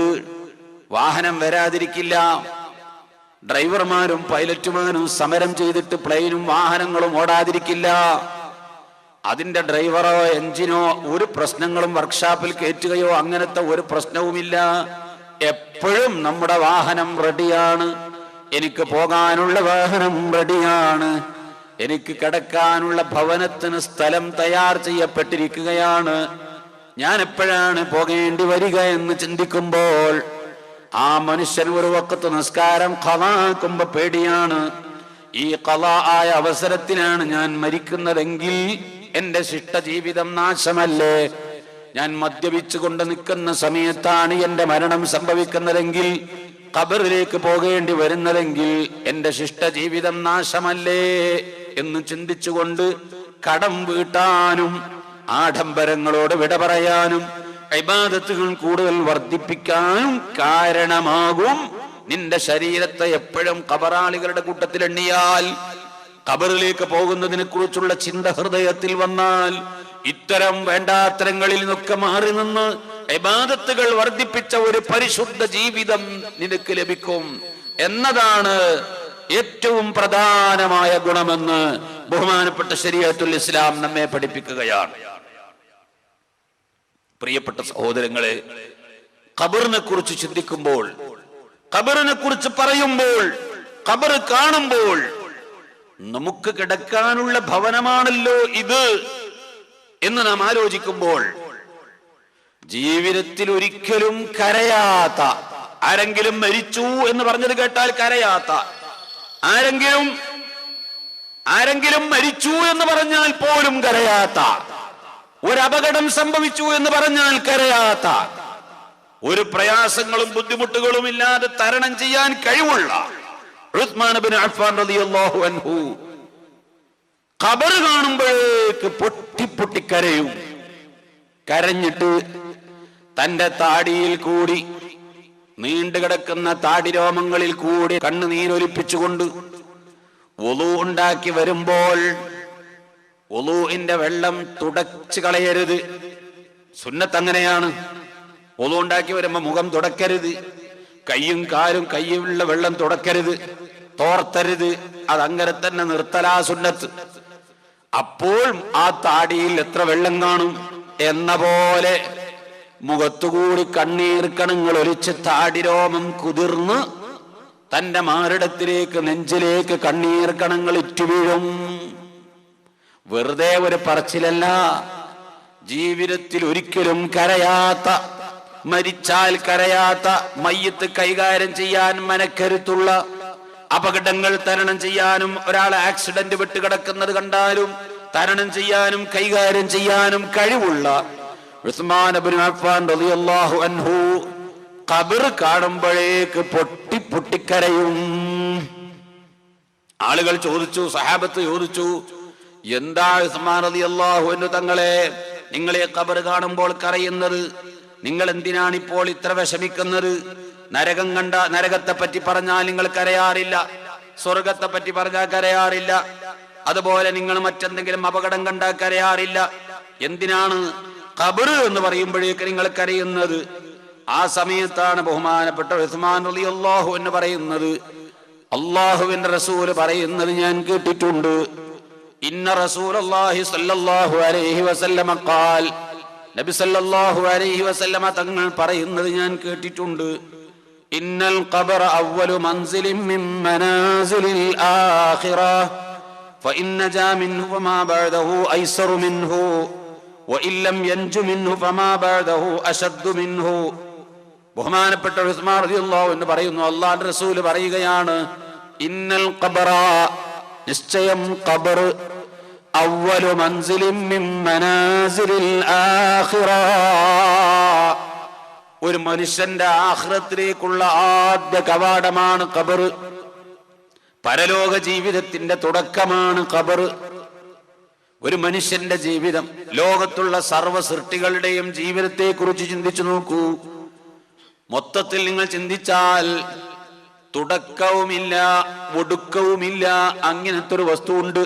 [SPEAKER 2] വാഹനം വരാതിരിക്കില്ല. ഡ്രൈവർമാരും പൈലറ്റുമാരും സമരം ചെയ്തിട്ട് പ്ലെയിനും വാഹനങ്ങളും ഓടാതിരിക്കില്ല. അതിന്റെ ഡ്രൈവറോ എഞ്ചിനോ ഒരു പ്രശ്നങ്ങളും വർക്ക്ഷോപ്പിൽ കയറ്റുകയോ അങ്ങനത്തെ ഒരു പ്രശ്നവുമില്ല. എപ്പോഴും നമ്മുടെ വാഹനം റെഡിയാണ്. എനിക്ക് പോകാനുള്ള വാഹനം റെഡിയാണ്. എനിക്ക് കിടക്കാനുള്ള ഭവനത്തിന് സ്ഥലം തയ്യാർ ചെയ്യപ്പെട്ടിരിക്കുകയാണ്. ഞാൻ എപ്പോഴാണ് പോകേണ്ടി വരിക എന്ന് ചിന്തിക്കുമ്പോൾ ആ മനുഷ്യൻ ഒരു വഖത്ത് നിസ്കാരം ഖളാക്കുമ്പോ പേടിയാണ്. ഈ ഖളാ ആയ അവസരത്തിലാണ് ഞാൻ മരിക്കുന്നതെങ്കിൽ എന്റെ ശിഷ്ട ജീവിതം നാശമല്ലേ? ഞാൻ മദ്യപിച്ചുകൊണ്ട് നിൽക്കുന്ന സമയത്താണ് എന്റെ മരണം സംഭവിക്കുന്നതെങ്കിൽ, ഖബറിലേക്ക് പോകേണ്ടി വരുന്നതെങ്കിൽ എന്റെ ശിഷ്ട ജീവിതം നാശമല്ലേ എന്ന് ചിന്തിച്ചുകൊണ്ട് കടം വീട്ടാനും ആഡംബരങ്ങളോട് വിട പറയാനും ഇബാദത്തുകൾ കൂടുതൽ വർദ്ധിപ്പിക്കാനും കാരണമാകും. നിന്റെ ശരീരത്തെ എപ്പോഴും ഖബറാളികളുടെ കൂട്ടത്തിൽ എണ്ണിയാൽ, ഖബറിലേക്ക് പോകുന്നതിനെ കുറിച്ചുള്ള ചിന്ത ഹൃദയത്തിൽ വന്നാൽ, ഇത്തരം വേണ്ടാത്തരങ്ങളിൽ നിന്നൊക്കെ മാറി നിന്ന് ഇബാദത്തുകൾ വർദ്ധിപ്പിച്ച ഒരു പരിശുദ്ധ ജീവിതം നിനക്ക് ലഭിക്കും എന്നതാണ് ഏറ്റവും പ്രധാനമായ ഗുണമെന്ന് ബഹുമാനപ്പെട്ട ശരീഅത്തുൽ ഇസ്ലാം നമ്മെ പഠിപ്പിക്കുകയാണ്. പ്രിയപ്പെട്ട സഹോദരങ്ങളെ, ഖബറിനെ കുറിച്ച് ചിന്തിക്കുമ്പോൾ, ഖബറിനെ കുറിച്ച് പറയുമ്പോൾ, ഖബർ കാണുമ്പോൾ, നമുക്ക് കിടക്കാനുള്ള ഭവനമാണല്ലോ ഇത് എന്ന് നാം ആലോചിക്കുമ്പോൾ, ജീവിതത്തിൽ ഒരിക്കലും കരയാത്ത, ആരെങ്കിലും മരിച്ചു എന്ന് പറഞ്ഞത് കേട്ടാൽ കരയാത്ത, ആരെങ്കിലും മരിച്ചു എന്ന് പറഞ്ഞാൽ പോലും കരയാത്ത, ഒരു അപകടം സംഭവിച്ചു എന്ന് പറഞ്ഞാൽ കരയാത്ത, ഒരു പ്രയാസങ്ങളും ബുദ്ധിമുട്ടുകളും ഇല്ലാതെ തരണം ചെയ്യാൻ കഴിവുള്ള ഉസ്മാൻ ഇബ്നു അഫ്ഫാൻ റളിയല്ലാഹു അൻഹു ഖബർ കാണുമ്പോഴേക്ക് പൊട്ടി കരയും. കരഞ്ഞിട്ട് തന്റെ താടിയിൽ കൂടി, നീണ്ടുകിടക്കുന്ന താടിരോമങ്ങളിൽ കൂടി കണ്ണുനീരൊലിപ്പിച്ചുകൊണ്ട് വുളു ഉണ്ടാക്കി വരുമ്പോൾ, വുളുവിന്റെ വെള്ളം തുടച്ചു കളയരുത്. സുന്നത്ത് അങ്ങനെയാണ്. വുളു ഉണ്ടാക്കി വരുമ്പോ മുഖം തുടക്കരുത്, കയ്യും കാലും കയ്യിലുള്ള വെള്ളം തുടക്കരുത്, തോർത്തരുത്. അതങ്ങനെ തന്നെ നിർത്തലാ സുന്നത്ത്. അപ്പോൾ ആ താടിയിൽ എത്ര വെള്ളം കാണും എന്ന പോലെ മുഖത്തുകൂടി കണ്ണീർ കണങ്ങൾ ഒലിച്ച് താടിരോമം കുതിർന്ന് തന്റെ മാറിടത്തിലേക്ക്, നെഞ്ചിലേക്ക് കണ്ണീർ കണങ്ങൾ ഇറ്റുവീഴും. വെറുതെ ഒരു പറച്ചിലല്ല. ജീവിതത്തിൽ ഒരിക്കലും കരയാത്ത, മരിച്ചാൽ കരയാത്ത, മയ്യത്ത് കൈകാര്യം ചെയ്യാൻ മനക്കരുത്തുള്ള, അപകടങ്ങൾ തരണം ചെയ്യാനും, ഒരാൾ ആക്സിഡന്റ് വിട്ട് കിടക്കുന്നത് കണ്ടാലും തരണം ചെയ്യാനും കൈകാര്യം ചെയ്യാനും കഴിവുള്ള ഉസ്മാൻ ഇബ്നു അഫ്ഫാൻ റളിയല്ലാഹു അൻഹു ഖബർ കാണുമ്പോഴേക്ക് പൊട്ടിക്കരയും. ആളുകൾ ചോദിച്ചു, സഹാബത്ത് ചോദിച്ചു, എന്താ ഉസ്മാൻ റളിയല്ലാഹു അൻഹു തങ്ങളെ നിങ്ങളെ ഖബർ കാണുമ്പോൾ കരയുന്നത്? നിങ്ങൾ എന്തിനാണ് ഇപ്പോൾ ഇത്ര വിഷമിക്കുന്നത്? നരകം കണ്ട, നരകത്തെ പറ്റി പറഞ്ഞാൽ നിങ്ങൾ കരയാറില്ല, സ്വർഗത്തെ പറ്റി പറഞ്ഞാൽ കരയാറില്ല, അതുപോലെ നിങ്ങൾ മറ്റെന്തെങ്കിലും അപകടം കണ്ടാൽ കരയാറില്ല. എന്തിനാണ് ഖബർ എന്ന് പറയുമ്പോഴേക്ക് നിങ്ങൾ കരയുന്നത്? ആ സമയത്താണ് ബഹുമാനപ്പെട്ട ഉസ്മാൻ റളിയല്ലാഹു അൻഹു പറയുന്നത്, അല്ലാഹുവിന്റെ റസൂൽ പറയുന്നത് ഞാൻ കേട്ടിട്ടുണ്ട്. ഇന്ന റസൂലുള്ളാഹി സ്വല്ലല്ലാഹു അലൈഹി വസല്ലമ ഖാൽ, നബി സല്ലല്ലാഹു അലൈഹി വസല്ലമ തങ്ങൾ പറയുന്നത് ഞാൻ കേട്ടിട്ടുണ്ട്. ഇന്നൽ ഖബറ അവ്വലു മൻസിലിൻ മിൻ മനാസിലിൽ ആഖിറ ഫഇൻ നജാ മിൻഹു ഫമാ ബഅദഹു ഐസറു മിൻഹു വഇൻ ലം യൻജു മിൻഹു ഫമാ ബഅദഹു അശദ്ദു മിൻഹു. ബഹുമാനപ്പെട്ട ഉസ്മാൻ റളിയല്ലാഹു അൻഹു പറയുന്നു, അല്ലാഹുവിന്റെ റസൂൽ പറയുകയാണ്, ഇന്നൽ ഖബറ, നിശ്ചയം ഖബർ അവ്വലു മൻസിലിൻ മിൻ മനാസിലിൽ ആഖിറ, ഒരു മനുഷ്യന്റെ ആഖിറത്തിലേക്കുള്ള ആദ്യ കവാടമാണ് ഖബർ. പരലോക ജീവിതത്തിന്റെ തുടക്കമാണ് ഖബർ. ഒരു മനുഷ്യന്റെ ജീവിതം, ലോകത്തുള്ള സർവ്വ സൃഷ്ടികളുടെയും ജീവിതത്തെ കുറിച്ച് ചിന്തിച്ചു നോക്കൂ. മൊത്തത്തിൽ നിങ്ങൾ ചിന്തിച്ചാൽ തുടക്കവുമില്ല ഒടുക്കവുമില്ല, അങ്ങനത്തെ ഒരു വസ്തുവുണ്ട്.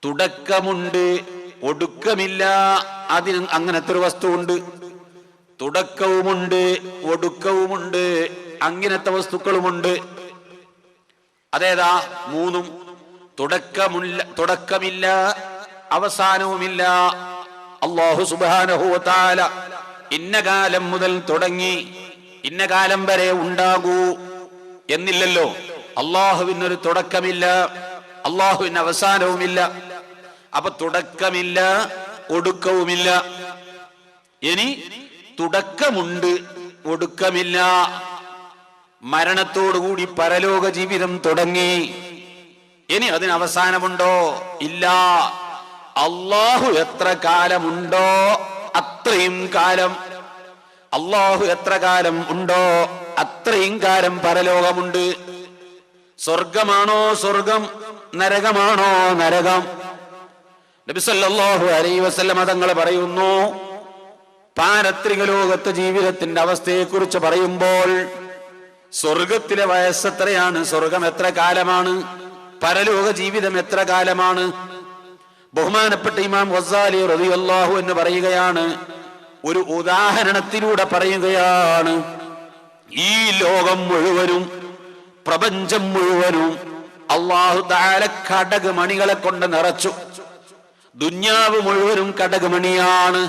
[SPEAKER 2] തുടക്കമുണ്ട്, ഒടുക്കമില്ല, അതിന് അങ്ങനത്തെ ഒരു വസ്തുവുണ്ട്. തുടക്കവുമുണ്ട്, ഒടുക്കവുമുണ്ട്, അങ്ങനത്തെ വസ്തുക്കളുമുണ്ട്. അതേതാ? മൂന്നും. തുടക്കമില്ല, അവസാനവുമില്ല. അല്ലാഹു സുബ്ഹാനഹു വ തആല ഇന്ന കാലം മുതൽ തുടങ്ങി ഇന്ന കാലം വരെ ഉണ്ടാകൂ എന്നില്ലല്ലോ. അള്ളാഹുവിനൊരു തുടക്കമില്ല, അള്ളാഹുവിന് അവസാനവുമില്ല. അപ്പൊ തുടക്കമില്ല, ഒടുക്കവുമില്ല. ഇനി തുടക്കമുണ്ട്, ഒടുക്കമില്ല. മരണത്തോടുകൂടി പരലോക ജീവിതം തുടങ്ങി. ഇനി അതിന് അവസാനമുണ്ടോ? ഇല്ല. അള്ളാഹു എത്ര കാലമുണ്ടോ അത്രയും കാലം, അള്ളാഹു എത്ര കാലം ഉണ്ടോ അത്രയും കാലം പരലോകമുണ്ട്. സ്വർഗമാണോ സ്വർഗം, നരകമാണോ നരകം. നബി സല്ലല്ലാഹു അലൈഹി വസല്ലം തങ്ങൾ പറയുന്നു, പാരത്രിക ലോകത്തെ ജീവിതത്തിന്റെ അവസ്ഥയെ കുറിച്ച് പറയുമ്പോൾ സ്വർഗത്തിലെ വയസ്സ് എത്രയാണ്, സ്വർഗം എത്ര കാലമാണ്, പരലോക ജീവിതം എത്ര കാലമാണ്. ബഹുമാനപ്പെട്ട ഇമാം ഗസാലി റളിയല്ലാഹു അൻഹു പറയുകയാണ്, ഒരു ഉദാഹരണത്തിലൂടെ പറയുകയാണ്. ഈ ലോകം മുഴുവനും, പ്രപഞ്ചം മുഴുവനും അല്ലാഹു തആല കടകമണികളെ കൊണ്ട് നിറച്ചു. ദുന്യാവ് മുഴുവനും കടകമണിയാണ്.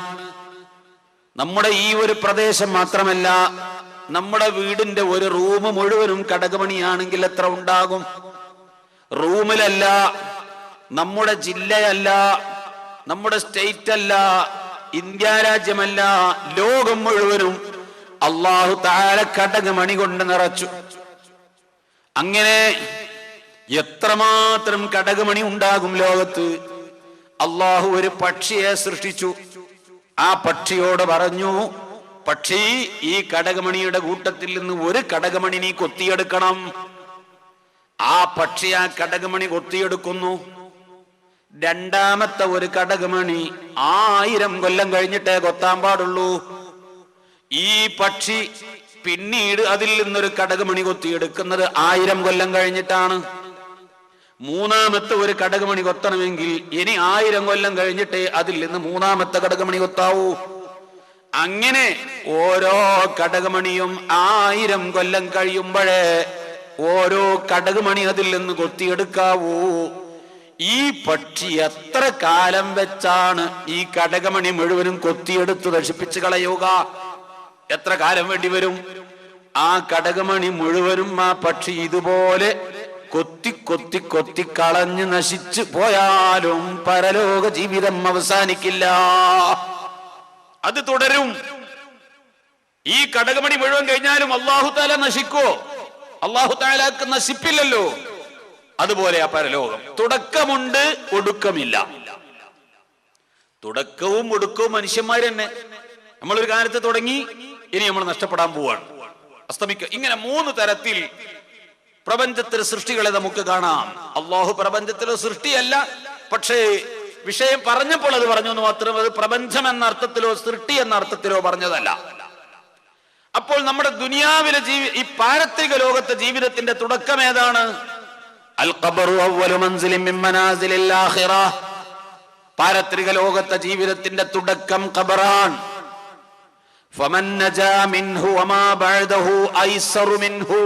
[SPEAKER 2] നമ്മുടെ ഈ ഒരു പ്രദേശം മാത്രമല്ല, നമ്മുടെ വീടിന്റെ ഒരു റൂം മുഴുവനും കടകമണിയാണെങ്കിൽ എത്ര ഉണ്ടാകും? റൂമിലല്ല, നമ്മുടെ ജില്ലയല്ല, നമ്മുടെ സ്റ്റേറ്റ് അല്ല, ഇന്ത്യ രാജ്യമല്ല, ലോകം മുഴുവനും അല്ലാഹു തആല കടകമണി കൊണ്ട് നിറച്ചു. അങ്ങനെ എത്രമാത്രം കടകമണി ഉണ്ടാകും ലോകത്ത്. അല്ലാഹു ഒരു പക്ഷിയെ സൃഷ്ടിച്ചു. ആ പക്ഷിയോട് പറഞ്ഞു, പക്ഷി, ഈ കടകമണിയുടെ കൂട്ടത്തിൽ നിന്ന് ഒരു കടകമണി നീ കൊത്തിയെടുക്കണം. ആ പക്ഷി ആ കടകമണി കൊത്തിയെടുക്കുന്നു. രണ്ടാമത്തെ ഒരു കടകമണി 1000 കൊല്ലം കഴിഞ്ഞിട്ടേ കൊത്താൻ പാടുള്ളൂ. ഈ പക്ഷി പിന്നീട് അതിൽ നിന്നൊരു കടകമണി കൊത്തിയെടുക്കുന്നത് 1000 കൊല്ലം കഴിഞ്ഞിട്ടാണ്. മൂന്നാമത്തെ ഒരു കടകമണി കൊത്തണമെങ്കിൽ ഇനി 1000 കൊല്ലം കഴിഞ്ഞിട്ടേ അതിൽ നിന്ന് മൂന്നാമത്തെ കടകമണി കൊത്താവൂ. അങ്ങനെ ഓരോ കടകമണിയും 1000 കൊല്ലം കഴിയുമ്പോഴേ ഓരോ കടകമണി അതിൽ നിന്ന് കൊത്തിയെടുക്കാവൂ. ഈ പക്ഷി എത്ര കാലം വെച്ചാണ് ഈ കടകമണി മുഴുവനും കൊത്തിയെടുത്ത് നശിപ്പിച്ച് കളയുക? എത്ര കാലം വേണ്ടി വരും? ആ കടകമണി മുഴുവനും ആ പക്ഷി ഇതുപോലെ കൊത്തി കൊത്തി കൊത്തി കളഞ്ഞ് നശിച്ചു പോയാലും പരലോക ജീവിതം അവസാനിക്കില്ല, അത് തുടരും. ഈ കടകമണി മുഴുവൻ കഴിഞ്ഞാലും അല്ലാഹു തആല നശിക്കോ? അല്ലാഹു തആലക്ക് നശിപ്പില്ലല്ലോ. അതുപോലെ ആ പരലോകം തുടക്കമുണ്ട്, ഒടുക്കമില്ല. തുടക്കവും ഒടുക്കവും മനുഷ്യന്മാർ തന്നെ. നമ്മളൊരു കാലത്ത് തുടങ്ങി, ഇനി നമ്മൾ നഷ്ടപ്പെടാൻ പോവാണ്, അസ്തമിക്കുക. ഇങ്ങനെ 3 തരത്തിൽ പ്രപഞ്ചത്തിലെ സൃഷ്ടികളെ നമുക്ക് കാണാം. അല്ലാഹു പ്രപഞ്ചത്തിലെ സൃഷ്ടിയല്ല, പക്ഷേ വിഷയം പറഞ്ഞപ്പോൾ അത് പറഞ്ഞു എന്ന് മാത്രം. അത് പ്രപഞ്ചം എന്ന അർത്ഥത്തിലോ സൃഷ്ടി എന്ന അർത്ഥത്തിലോ പറഞ്ഞതല്ല. അപ്പോൾ നമ്മുടെ ദുനിയാവിലെ ഈ പാരത്രിക ലോകത്തെ ജീവിതത്തിന്റെ തുടക്കം ഏതാണ്? അൽ ഖബറു അവ്വലു മൻസിലിൻ മിൻ മനാസിലിൽ ആഖിറ. പാരത്രിക ലോകത്തെ ജീവിതത്തിന്റെ തുടക്കം ഖബറാണ്. ഫമൻ നജാ മിൻഹു വമാ ബഅദഹു ഐസറു മിൻഹു.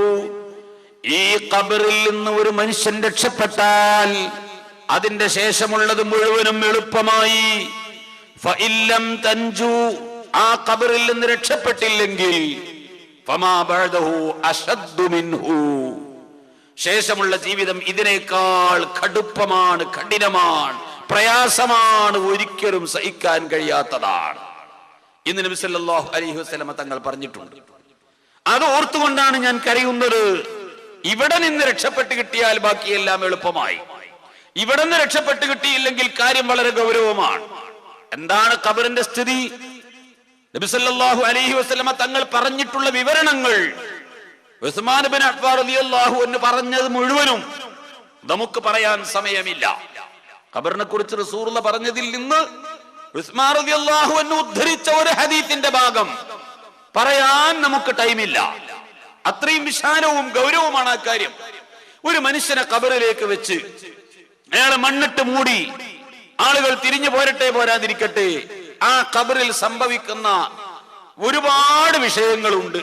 [SPEAKER 2] ഈ ഖബറിൽ നിന്ന് ഒരു മനുഷ്യൻ രക്ഷപ്പെട്ടാൽ അതിന്റെ ശേഷമുള്ളത് മുഴുവനും എളുപ്പമായി. ഫഇല്ലം തൻജു, ആ ഖബറിൽ നിന്ന് രക്ഷപ്പെട്ടില്ലെങ്കിൽ ഫമാ ബഅദഹു അശദ്ദു മിൻഹു. ശേഷമുള്ള ജീവിതം ഇതിനേക്കാൾ കടുപ്പമാണ്, കഠിനമാണ്, പ്രയാസമാണ്, ഒരിക്കലും സഹിക്കാൻ കഴിയാത്തതാണ് എന്ന് നബി സല്ലല്ലാഹു അലൈഹി വസല്ലം തങ്ങൾ പറഞ്ഞിട്ടുണ്ട്. അത് ഓർത്തുകൊണ്ടാണ് ഞാൻ കരയുന്നത്. ഇവിടെ നിന്ന് രക്ഷപ്പെട്ട് കിട്ടിയാൽ ബാക്കിയെല്ലാം എളുപ്പമായി. ഇവിടെ നിന്ന് രക്ഷപ്പെട്ട് കിട്ടിയില്ലെങ്കിൽ കാര്യം വളരെ ഗൗരവമാണ്. എന്താണ് ഖബറിന്റെ സ്ഥിതി? നബി സല്ലല്ലാഹു അലൈഹി വസല്ലമ തങ്ങൾ പറഞ്ഞിട്ടുള്ള വിവരണങ്ങൾ ഉസ്മാൻ ഇബ്നു അഫ്ഫാൻ റളിയല്ലാഹു അൻഹു പറഞ്ഞത് മുഴുവനും നമുക്ക് പറയാൻ സമയമില്ല. ഖബറിനെ കുറിച്ച് റസൂലുള്ളാഹി പറഞ്ഞതിൽ നിന്ന് ഉസ്മാൻ റളിയല്ലാഹു അൻഹു ഉദ്ധരിച്ച ഒരു ഹദീസിന്റെ ഭാഗം പറയാൻ നമുക്ക് ടൈമില്ല. അത്രയും വിശാലവും ഗൗരവമാണ് ആ കാര്യം. ഒരു മനുഷ്യനെ ഖബറിലേക്ക് വെച്ച് അയാളെ മണ്ണിട്ട് മൂടി ആളുകൾ തിരിഞ്ഞു പോരട്ടെ പോരാതിരിക്കട്ടെ, ആ ഖബറിൽ സംഭവിക്കുന്ന ഒരുപാട് വിഷയങ്ങളുണ്ട്.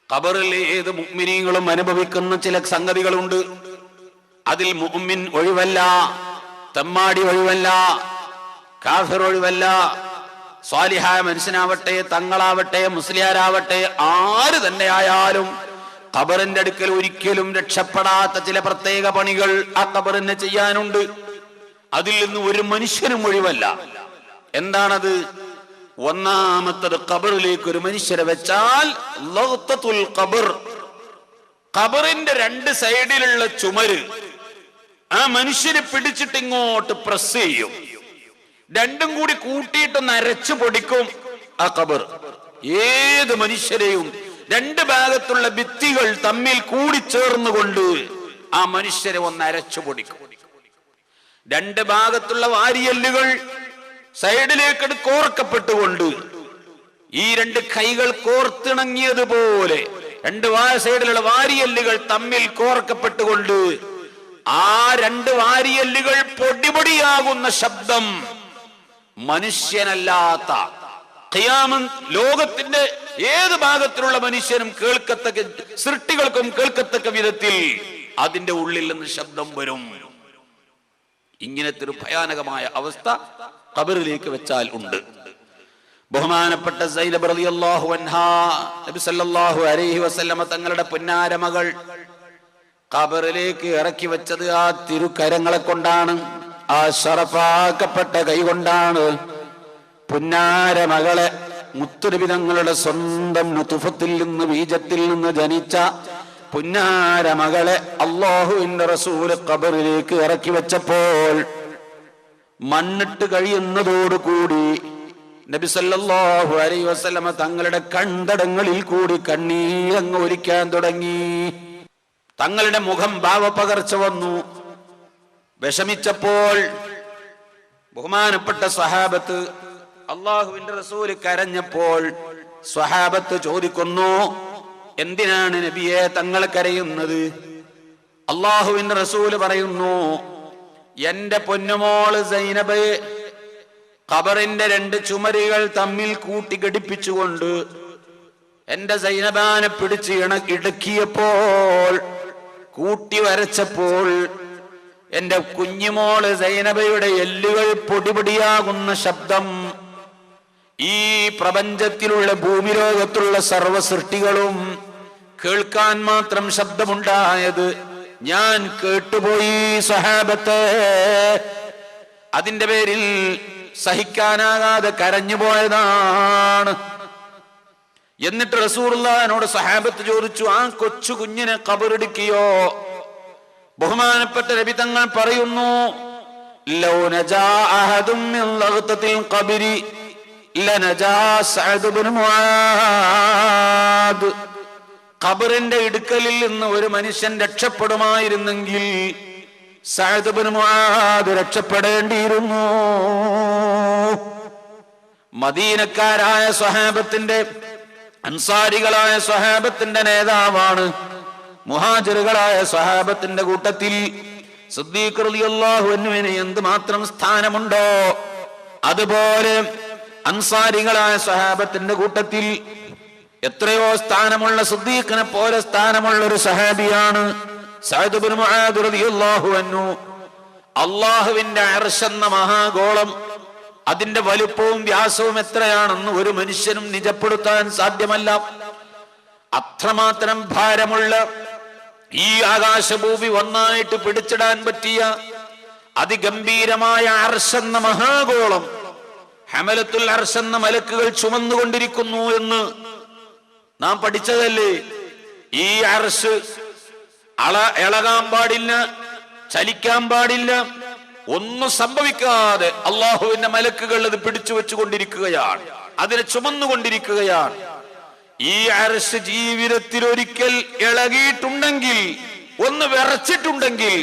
[SPEAKER 2] ഖബറിൽ ഏത് മുഅ്മിനീങ്ങളും അനുഭവിക്കുന്ന ചില സംഗതികളുണ്ട്. അതിൽ മുഅ്മിൻ ഒഴിവല്ല, തെമ്മാടി ഒഴിവല്ല, കാഫിർ ഒഴിവല്ല. സ്വാലിഹായ മനുഷ്യനാവട്ടെ, തങ്ങളാവട്ടെ, മുസ്ലിയാരാവട്ടെ, ആര് തന്നെ ആയാലും ഖബറിന്റെ അടുക്കൽ ഒരിക്കലും രക്ഷപ്പെടാത്ത ചില പ്രത്യേക പണികൾ ആ ഖബറിന് ചെയ്യാനുണ്ട്. അതിൽ നിന്ന് ഒരു മനുഷ്യനും ഒഴിവല്ല. എന്താണത്? ഒന്നാമത്തത്, ഖബറിലേക്ക് ഒരു മനുഷ്യരെ വെച്ചാൽ ലഗ്തത്തുൽ ഖബർ, ഖബറിന്റെ രണ്ട് സൈഡിലുള്ള ചുമര് ആ മനുഷ്യനെ പിടിച്ചിട്ട് ഇങ്ങോട്ട് പ്രസ് ചെയ്യും. രണ്ടും കൂടി കൂട്ടിയിട്ടൊന്ന് അരച്ചു പൊടിക്കും ആ ഖബർ. ഏത് മനുഷ്യരെയും രണ്ട് ഭാഗത്തുള്ള ഭിത്തികൾ തമ്മിൽ കൂടി ചേർന്നുകൊണ്ട് ആ മനുഷ്യരെ ഒന്ന് അരച്ചു പൊടിക്കും. രണ്ട് ഭാഗത്തുള്ള വാരിയല്ലുകൾ സൈഡിലേക്ക് കോർക്കപ്പെട്ടുകൊണ്ട് ഈ രണ്ട് കൈകൾ കോർത്തിണങ്ങിയതുപോലെ രണ്ട് സൈഡിലുള്ള വാരിയല്ലുകൾ തമ്മിൽ കോർക്കപ്പെട്ടുകൊണ്ട് ആ രണ്ട് വാരിയല്ലുകൾ പൊടിപൊടിയാകുന്ന ശബ്ദം മനുഷ്യനല്ലാത്ത ലോകത്തിന്റെ ഏത് ഭാഗത്തിലുള്ള മനുഷ്യനും കേൾക്കത്തക്ക, സൃഷ്ടികൾക്കും കേൾക്കത്തക്ക വിധത്തിൽ അതിന്റെ ഉള്ളിൽ നിന്ന് ശബ്ദം വരും. ഇങ്ങനത്തെ ഒരു ഭയാനകമായ അവസ്ഥ ഖബറിലേക്ക് വെച്ചാൽ ഉണ്ട്. ബഹുമാനപ്പെട്ട സൈനബ് റളിയല്ലാഹു അൻഹാ നബി സല്ലല്ലാഹു അലൈഹി വസല്ലമ തങ്ങളുടെ പുന്നാര മകൾ ഖബറിലേക്ക് ഇറക്കി വെച്ചത് ആ തിരുക്കരങ്ങളെ കൊണ്ടാണ്, ആ ശറഫാക്കപ്പെട്ട കൈ കൊണ്ടാണ്. പുന്നാര മകളെ മുത്തുനബി തങ്ങളുടെ സ്വന്തം നുതുഫത്തിൽ നിന്ന്, ബീജത്തിൽ നിന്ന് ജനിച്ച പുന്നാര മകളെ അല്ലാഹുവിന്റെ റസൂല് ഖബറിലേക്ക് ഇറക്കി വെച്ചപ്പോൾ മണ്ണിട്ട് കഴിയുന്നതോടുകൂടി നബി സല്ലല്ലാഹു അലൈഹി വസല്ലമ തങ്ങളുടെ കൺതടങ്ങളിൽ കൂടി കണ്ണീരങ്ങ് ഒലിക്കാൻ തുടങ്ങി. തങ്ങളുടെ മുഖം ഭാവപകർച്ച വന്നു. വിഷമിച്ചപ്പോൾ ബഹുമാനപ്പെട്ട സ്വഹാബത്ത്, അള്ളാഹുവിന്റെ റസൂല് കരഞ്ഞപ്പോൾ സ്വഹാബത്ത് ചോദിക്കുന്നു, എന്തിനാണ് നബിയെ തങ്ങൾ കരയുന്നത്? അള്ളാഹുവിന്റെ റസൂല് പറയുന്നു, എന്റെ പൊന്നുമോള് സൈനബ് ഖബറിന്റെ രണ്ട് ചുമരുകൾ തമ്മിൽ കൂട്ടിഘടിപ്പിച്ചുകൊണ്ട് എന്റെ സൈനബാനെ പിടിച്ച് ഇടുക്കിയപ്പോൾ, കൂട്ടി വരച്ചപ്പോൾ എന്റെ കുഞ്ഞുമോള് സൈനബയുടെ എല്ലുകൾ പൊടിപൊടിയാകുന്ന ശബ്ദം ഈ പ്രപഞ്ചത്തിലുള്ള ഭൂമിലോകത്തുള്ള സർവ്വ സൃഷ്ടികളും കേൾക്കാൻ മാത്രം ശബ്ദമുണ്ടായത് ഞാൻ കേട്ടുപോയി സ്വഹാബത്തെ. അതിന്റെ പേരിൽ സഹിക്കാനാകാതെ കരഞ്ഞുപോയതാണ്. എന്നിട്ട് റസൂലുള്ളാഹിനോട് സ്വഹാബത്ത് ചോദിച്ചു, ആ കൊച്ചു കുഞ്ഞിനെ ഖബറിടുക്കിയോ? ബഹുമാനപ്പെട്ട നബി തങ്ങൾ പറയുന്നു, ലൗ നജാ അഹദും മിൻ ലഗ്തത്തിൽ ഖബരി ലനജാ സഅദ് ഇബ്നു മുആദ്. ഖബറിന്റെ ഇടുക്കലിൽ നിന്ന് ഒരു മനുഷ്യൻ രക്ഷപ്പെടുമായിരുന്നെങ്കിൽ സഅദ് ഇബ്നു മുആദ് രക്ഷപ്പെടേണ്ടിയിരുന്നു. മദീനക്കാരായ സ്വഹാബത്തിന്റെ, അൻസാരികളായ സ്വഹാബത്തിന്റെ നേതാവാണ്. മുഹാജിറുകളായ സ്വഹാബത്തിന്റെ കൂട്ടത്തിൽ സിദ്ദീഖ് റളിയല്ലാഹു അൻഹുവിന് എന്തുമാത്രം സ്ഥാനമുണ്ടോ അതുപോലെ അൻസാരികളായ സ്വഹാബത്തിന്റെ കൂട്ടത്തിൽ എത്രയോ സ്ഥാനമുള്ള സിദ്ദീഖിനെ പോലെ സ്ഥാനമുള്ള ഒരു സഹാബിയാണ് സഅദ് ഇബ്നു മുആദ് റളിയല്ലാഹു അൻഹു. അല്ലാഹുവിന്റെ അർശ് എന്ന മഹാഗോളം, അതിന്റെ വലുപ്പവും വ്യാസവും എത്രയാണെന്ന് ഒരു മനുഷ്യനും നിജപ്പെടുത്താൻ സാധ്യമല്ല. അത്രമാത്രം ഭാരമുള്ള ഈ ആകാശഭൂമി ഒന്നായിട്ട് പിടിച്ചിടാൻ പറ്റിയ അതിഗംഭീരമായ അർശ് എന്ന മഹാഗോളം, ഹമലത്തുൽ അർശ് എന്ന മലക്കുകൾ ചുമന്നുകൊണ്ടിരിക്കുന്നു എന്ന് നാം പഠിച്ചതല്ലേ. ഈ അർശ് ഇളകാൻ പാടില്ല, ചലിക്കാൻ പാടില്ല, ഒന്നും സംഭവിക്കാതെ അള്ളാഹുവിന്റെ മലക്കുകൾ അത് പിടിച്ചു വെച്ചുകൊണ്ടിരിക്കുകയാണ്, അതിനെ ചുമന്നുകൊണ്ടിരിക്കുകയാണ്. ഈ അർശ് ജീവിതത്തിൽ ഒരിക്കൽ ഇളകിയിട്ടുണ്ടെങ്കിൽ, ഒന്ന് വിറച്ചിട്ടുണ്ടെങ്കിൽ,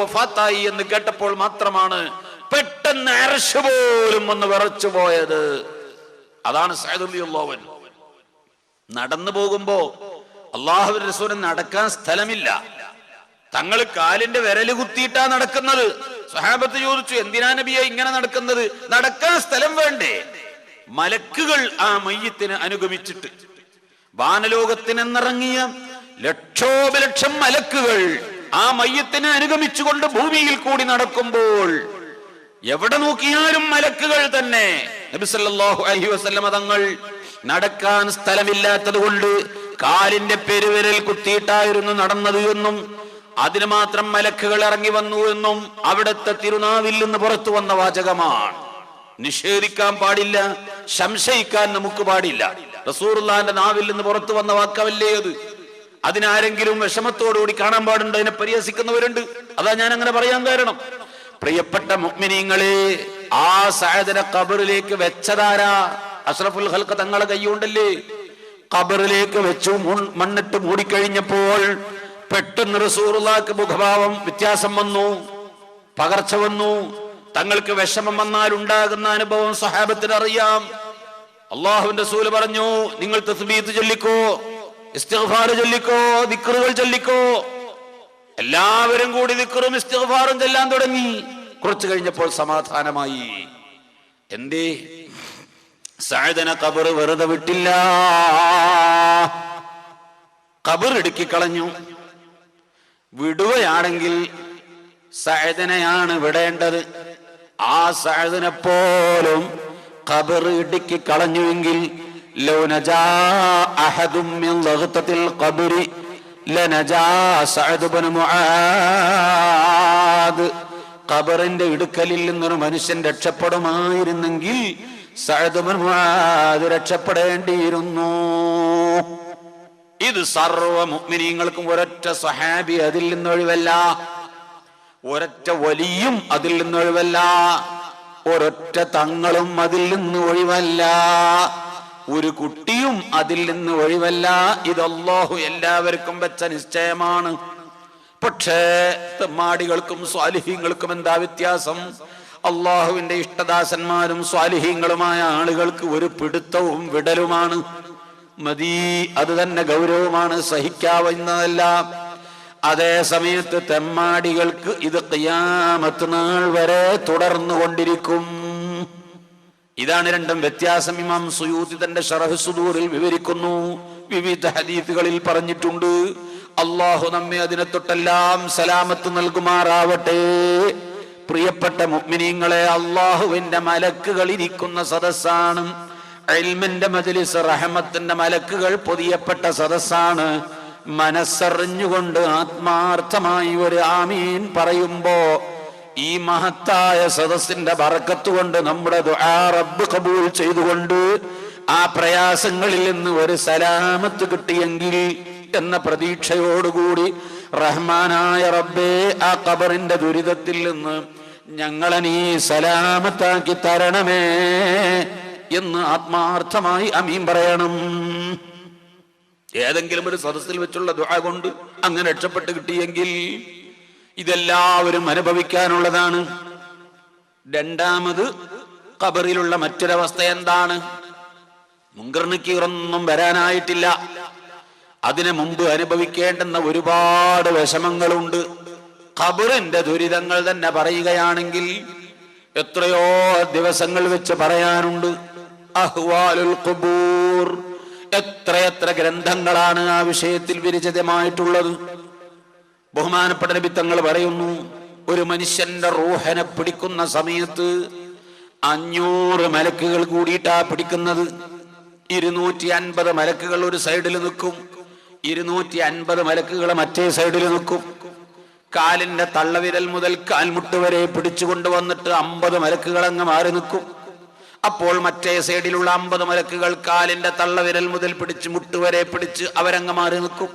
[SPEAKER 2] വഫാത്തായി എന്ന് കേട്ടപ്പോൾ മാത്രമാണ് പെട്ടെന്ന് അർശ് പോലും ഒന്ന് വിറച്ചു പോയത്. അതാണ് സഅദ് റളിയല്ലാഹു അൻഹു. നടന്നു പോകുമ്പോ അല്ലാഹുവിന്റെ റസൂൽ നടക്കാൻ സ്ഥലമില്ല, തങ്ങൾ കാലിന്റെ വിരല് കുത്തിയിട്ടാ നടക്കുന്നത്. സ്വഹാബത്ത് ചോദിച്ചു, എന്തിനാ നബിയെ ഇങ്ങനെ നടക്കുന്നത്? നടക്കാൻ സ്ഥലം വേണ്ടേ? മലക്കുകൾ ആ മയ്യത്തിനെ അനുഗമിച്ചിട്ട്, വാനലോകത്തിനിറങ്ങിയ ലക്ഷോപലക്ഷം മലക്കുകൾ ആ മയ്യത്തിനെ അനുഗമിച്ചുകൊണ്ട് ഭൂമിയിൽ കൂടി നടക്കുമ്പോൾ എവിടെ നോക്കിയാലും മലക്കുകൾ തന്നെ. നബി സല്ലല്ലാഹു അലൈഹി വസല്ലമ തങ്ങൾ നടക്കാൻ സ്ഥലമില്ലാത്തത് കൊണ്ട് കാലിന്റെ പെരുവിരൽ കുത്തിയിട്ടായിരുന്നു നടന്നത് എന്നും, അതിന് മാത്രം മലക്കുകൾ ഇറങ്ങി വന്നു എന്നും അവിടുത്തെ തിരുനാവിൽ നിന്ന് പുറത്തു വന്ന വാചകമാണ്. നിഷേധിക്കാൻ പാടില്ല, സംശയിക്കാൻ നമുക്ക് പാടില്ല. റസൂലുള്ളാഹിന്റെ നാവിൽ നിന്ന് പുറത്തു വന്ന വാക്കവല്ലേ അത്. അതിനാരെങ്കിലും വിഷമത്തോടുകൂടി കാണാൻ പാടുണ്ട്, അതിനെ പരിഹസിക്കുന്നവരുണ്ട്. അതാ ഞാൻ അങ്ങനെ പറയാൻ കാരണം. പ്രിയപ്പെട്ട മുഅ്മിനീങ്ങളെ, ആ സഅദിനെ ഖബറിലേക്ക് വെച്ചതാരാ? അഷ്റഫുൽ ഖൽഖ് തങ്ങളെ കൈകൊണ്ടല്ലേ. ഖബറിലേക്ക് വെച്ചു, മണ്ണിട്ട് മൂടിക്കഴിഞ്ഞപ്പോൾ പെട്ടെന്ന് റസൂലുള്ളാഹിക്ക് മുഖഭാവം വ്യത്യാസം വന്നു, പകർച്ച വന്നു. തങ്ങൾക്ക് വിഷമം വന്നാൽ ഉണ്ടാകുന്ന അനുഭവം സ്വഹാബത്തിന് അറിയാം. അല്ലാഹുവിന്റെ റസൂൽ പറഞ്ഞു, നിങ്ങൾ തസ്ബീഹ് ചൊല്ലിക്കോ, ഇസ്തിഗ്ഫാർ ചൊല്ലിക്കോ, ദിക്റുകൾ ചൊല്ലിക്കോ. എല്ലാവരും കൂടി ദിക്റും ഇസ്തിഗ്ഫാറും ചൊല്ലാൻ തുടങ്ങി. കുറച്ചു കഴിഞ്ഞപ്പോൾ സമാധാനമായി. എന്തേ? സഅദിനെ ഖബർ വെറുതെ വിട്ടില്ല, ഖബർ ഇടുക്കി കളഞ്ഞു. വിടുകയാണെങ്കിൽ സഅദിനെയാണ് വിടേണ്ടത്. ആ സഅദിനെ പോലും ഖബർ ഇടുക്കി കളഞ്ഞുവെങ്കിൽ ലൗ നജാ അഹദും മിൻ ലഗ്തത്തിൽ ഖബരി ലനജാ സഅദ് ഇബ്നു മുആദ്. ഖബറിന്റെ ഇടുക്കലിൽ നിന്നൊരു മനുഷ്യൻ രക്ഷപ്പെടുമായിരുന്നെങ്കിൽ സഅദ് ഇബ്നു മുആദ് രക്ഷപ്പെടേണ്ടിയിരുന്നു. ഇത് സർവ്വ മുഅ്മിനീങ്ങൾക്കും ഒരൊറ്റ സ്വഹാബി അതിൽ നിന്നൊഴിവല്ല, ഒരൊറ്റ വലിയും അതിൽ നിന്നൊഴിവല്ല, ഒരൊറ്റ തങ്ങളും അതിൽ നിന്ന് ഒഴിവല്ല, ഒരു കുട്ടിയും അതിൽ നിന്ന് ഒഴിവല്ല. ഇത് അല്ലാഹു എല്ലാവർക്കും വെച്ച നിശ്ചയമാണ്. പക്ഷേ തെമ്മാടികൾക്കും സ്വാലിഹീങ്ങൾക്കും എന്താ വ്യത്യാസം? അള്ളാഹുവിന്റെ ഇഷ്ടദാസന്മാരും സ്വാലിഹീങ്ങളുമായ ആളുകൾക്ക് ഒരു പിടുത്തവും വിടലുമാണ്. മതി, അത് തന്നെ ഗൗരവമാണ്, സഹിക്കാവുന്നതല്ല. അതേ സമയത്ത് തെമ്മാടികൾക്ക് ഇത് ഖിയാമത്ത് നാൾ വരെ തുടർന്നുകൊണ്ടിരിക്കും. ഇതാണ് രണ്ടും വ്യത്യാസം. ഇമാം സുയൂത്തി തന്റെ ശറഹ് സുദൂറിൽ വിവരിക്കുന്നു. വിവിധ ഹദീസുകളിൽ പറഞ്ഞിട്ടുണ്ട്. അള്ളാഹു നമ്മെ അതിനെ തൊട്ടെല്ലാം സലാമത്ത് നൽകുമാറാവട്ടെ. പ്രിയപ്പെട്ട മുഅ്മിനീങ്ങളെ, അള്ളാഹുവിന്റെ മലക്കുകൾ ഇരിക്കുന്ന സദസ്സാണ്. ഇൽമിന്റെ മജ്ലിസ്, റഹ്മത്തിന്റെ മലക്കുകൾ പൊതിയപ്പെട്ട സദസ്സാണ്. മനസ്സറിഞ്ഞുകൊണ്ട് ആത്മാർത്ഥമായി ഒരു ആമീൻ പറയുമ്പോ ഈ മഹത്തായ സദസ്സിന്റെ ബറക്കത്ത് കൊണ്ട് നമ്മുടെ ദുആ റബ്ബ് ഖബൂൽ ചെയ്തുകൊണ്ട് ആ പ്രയാസങ്ങളിൽ നിന്ന് ഒരു സലാമത്ത് കിട്ടിയെങ്കിൽ എന്ന പ്രതീക്ഷയോടുകൂടി റഹ്മാനായ റബ്ബേ, ആ ഖബറിന്റെ ദുരിതത്തിൽ നിന്ന് ഞങ്ങളെ നീ സലാമത്താക്കി തരണമേ എന്ന് ആത്മാർത്ഥമായി ആമീൻ പറയണം. ഏതെങ്കിലും ഒരു സദസ്സിൽ വെച്ചുള്ള ദുആ കൊണ്ട് അങ്ങനെ രക്ഷപ്പെട്ട് കിട്ടിയെങ്കിൽ ഇതെല്ലാവരും അനുഭവിക്കാനുള്ളതാണ്. രണ്ടാമത്, ഖബറിലുള്ള മറ്റൊരവസ്ഥ എന്താണ്? മുൻകർ നക്കീറൊന്നും വരാനായിട്ടില്ല. അതിനു മുമ്പ് അനുഭവിക്കേണ്ടുന്ന ഒരുപാട് വിഷമങ്ങളുണ്ട്. ഖബറിന്റെ ദുരിതങ്ങൾ തന്നെ പറയുകയാണെങ്കിൽ എത്രയോ ദിവസങ്ങൾ വെച്ച് പറയാനുണ്ട്. അഹ്വാലുൽ ഖുബൂർ, എത്രയെത്ര ഗ്രന്ഥങ്ങളാണ് ആ വിഷയത്തിൽ വിരചിതമായിട്ടുള്ളത്. ബഹുമാനപ്പെട്ട നബി തങ്ങൾ പറയുന്നു, ഒരു മനുഷ്യന്റെ റൂഹനെ പിടിക്കുന്ന സമയത്ത് 500 മലക്കുകൾ കൂടിയിട്ടാ പിടിക്കുന്നത്. 250 മലക്കുകൾ ഒരു സൈഡിൽ നിൽക്കും, 250 മലക്കുകൾ മറ്റേ സൈഡിൽ നിൽക്കും. കാലിന്റെ തള്ളവിരൽ മുതൽ കാൽമുട്ട് വരെ പിടിച്ചു കൊണ്ടുവന്നിട്ട് 50 മലക്കുകൾ അങ്ങ് മാറി നിൽക്കും. അപ്പോൾ മറ്റേ സൈഡിലുള്ള 50 മലക്കുകൾ കാലിന്റെ തള്ളവിരൽ മുതൽ പിടിച്ച് മുട്ടുവരെ പിടിച്ച് അവരങ്ങ് മാറി നിൽക്കും.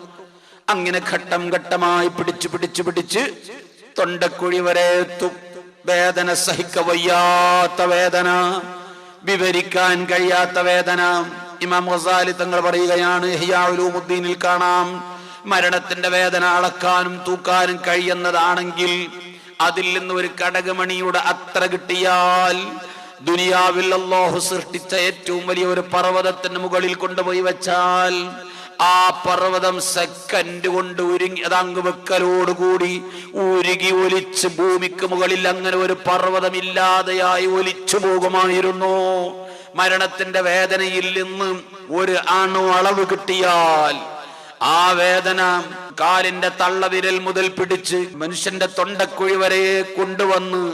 [SPEAKER 2] അങ്ങനെ ഘട്ടം ഘട്ടമായി പിടിച്ച് തൊണ്ടക്കുഴി വരെ എത്തും. വേദന സഹിക്കവയ്യാത്ത വേദന, വിവരിക്കാൻ കഴിയാത്ത വേദന. ഇമാം ഗസാലി തങ്ങൾ പറയുകയാണ്, ഇഹ്യാ ഉലൂമുദ്ദീനിൽ കാണാം, മരണത്തിന്റെ വേദന അളക്കാനും തൂക്കാനും കഴിയുന്നതാണെങ്കിൽ അതിൽ നിന്ന് ഒരു കടകമണിയുടെ അത്ര കിട്ടിയാൽ ദുനിയാവിൽ അല്ലാഹു സൃഷ്ടിച്ച ഏറ്റവും വലിയ ഒരു പർവ്വതത്തിന് മുകളിൽ കൊണ്ടുപോയി വെച്ചാൽ ആ പർവ്വതം സെക്കൻഡ് കൊണ്ട് ഉരുങ്ങി അതങ്ങ് വെക്കലോടുകൂടി ഉരുകി ഒലിച്ച് ഭൂമിക്ക് മുകളിൽ അങ്ങനെ ഒരു പർവ്വതം ഇല്ലാതെയായി ഒലിച്ചു പോകുമായിരുന്നു. മരണത്തിന്റെ വേദനയിൽ നിന്ന് ഒരു അണു അളവ് കിട്ടിയാൽ ആ വേദന കാലിന്റെ തള്ളവിരൽ മുതൽ പിടിച്ച് മനുഷ്യന്റെ തൊണ്ടക്കുഴി വരെ കൊണ്ടുവന്ന്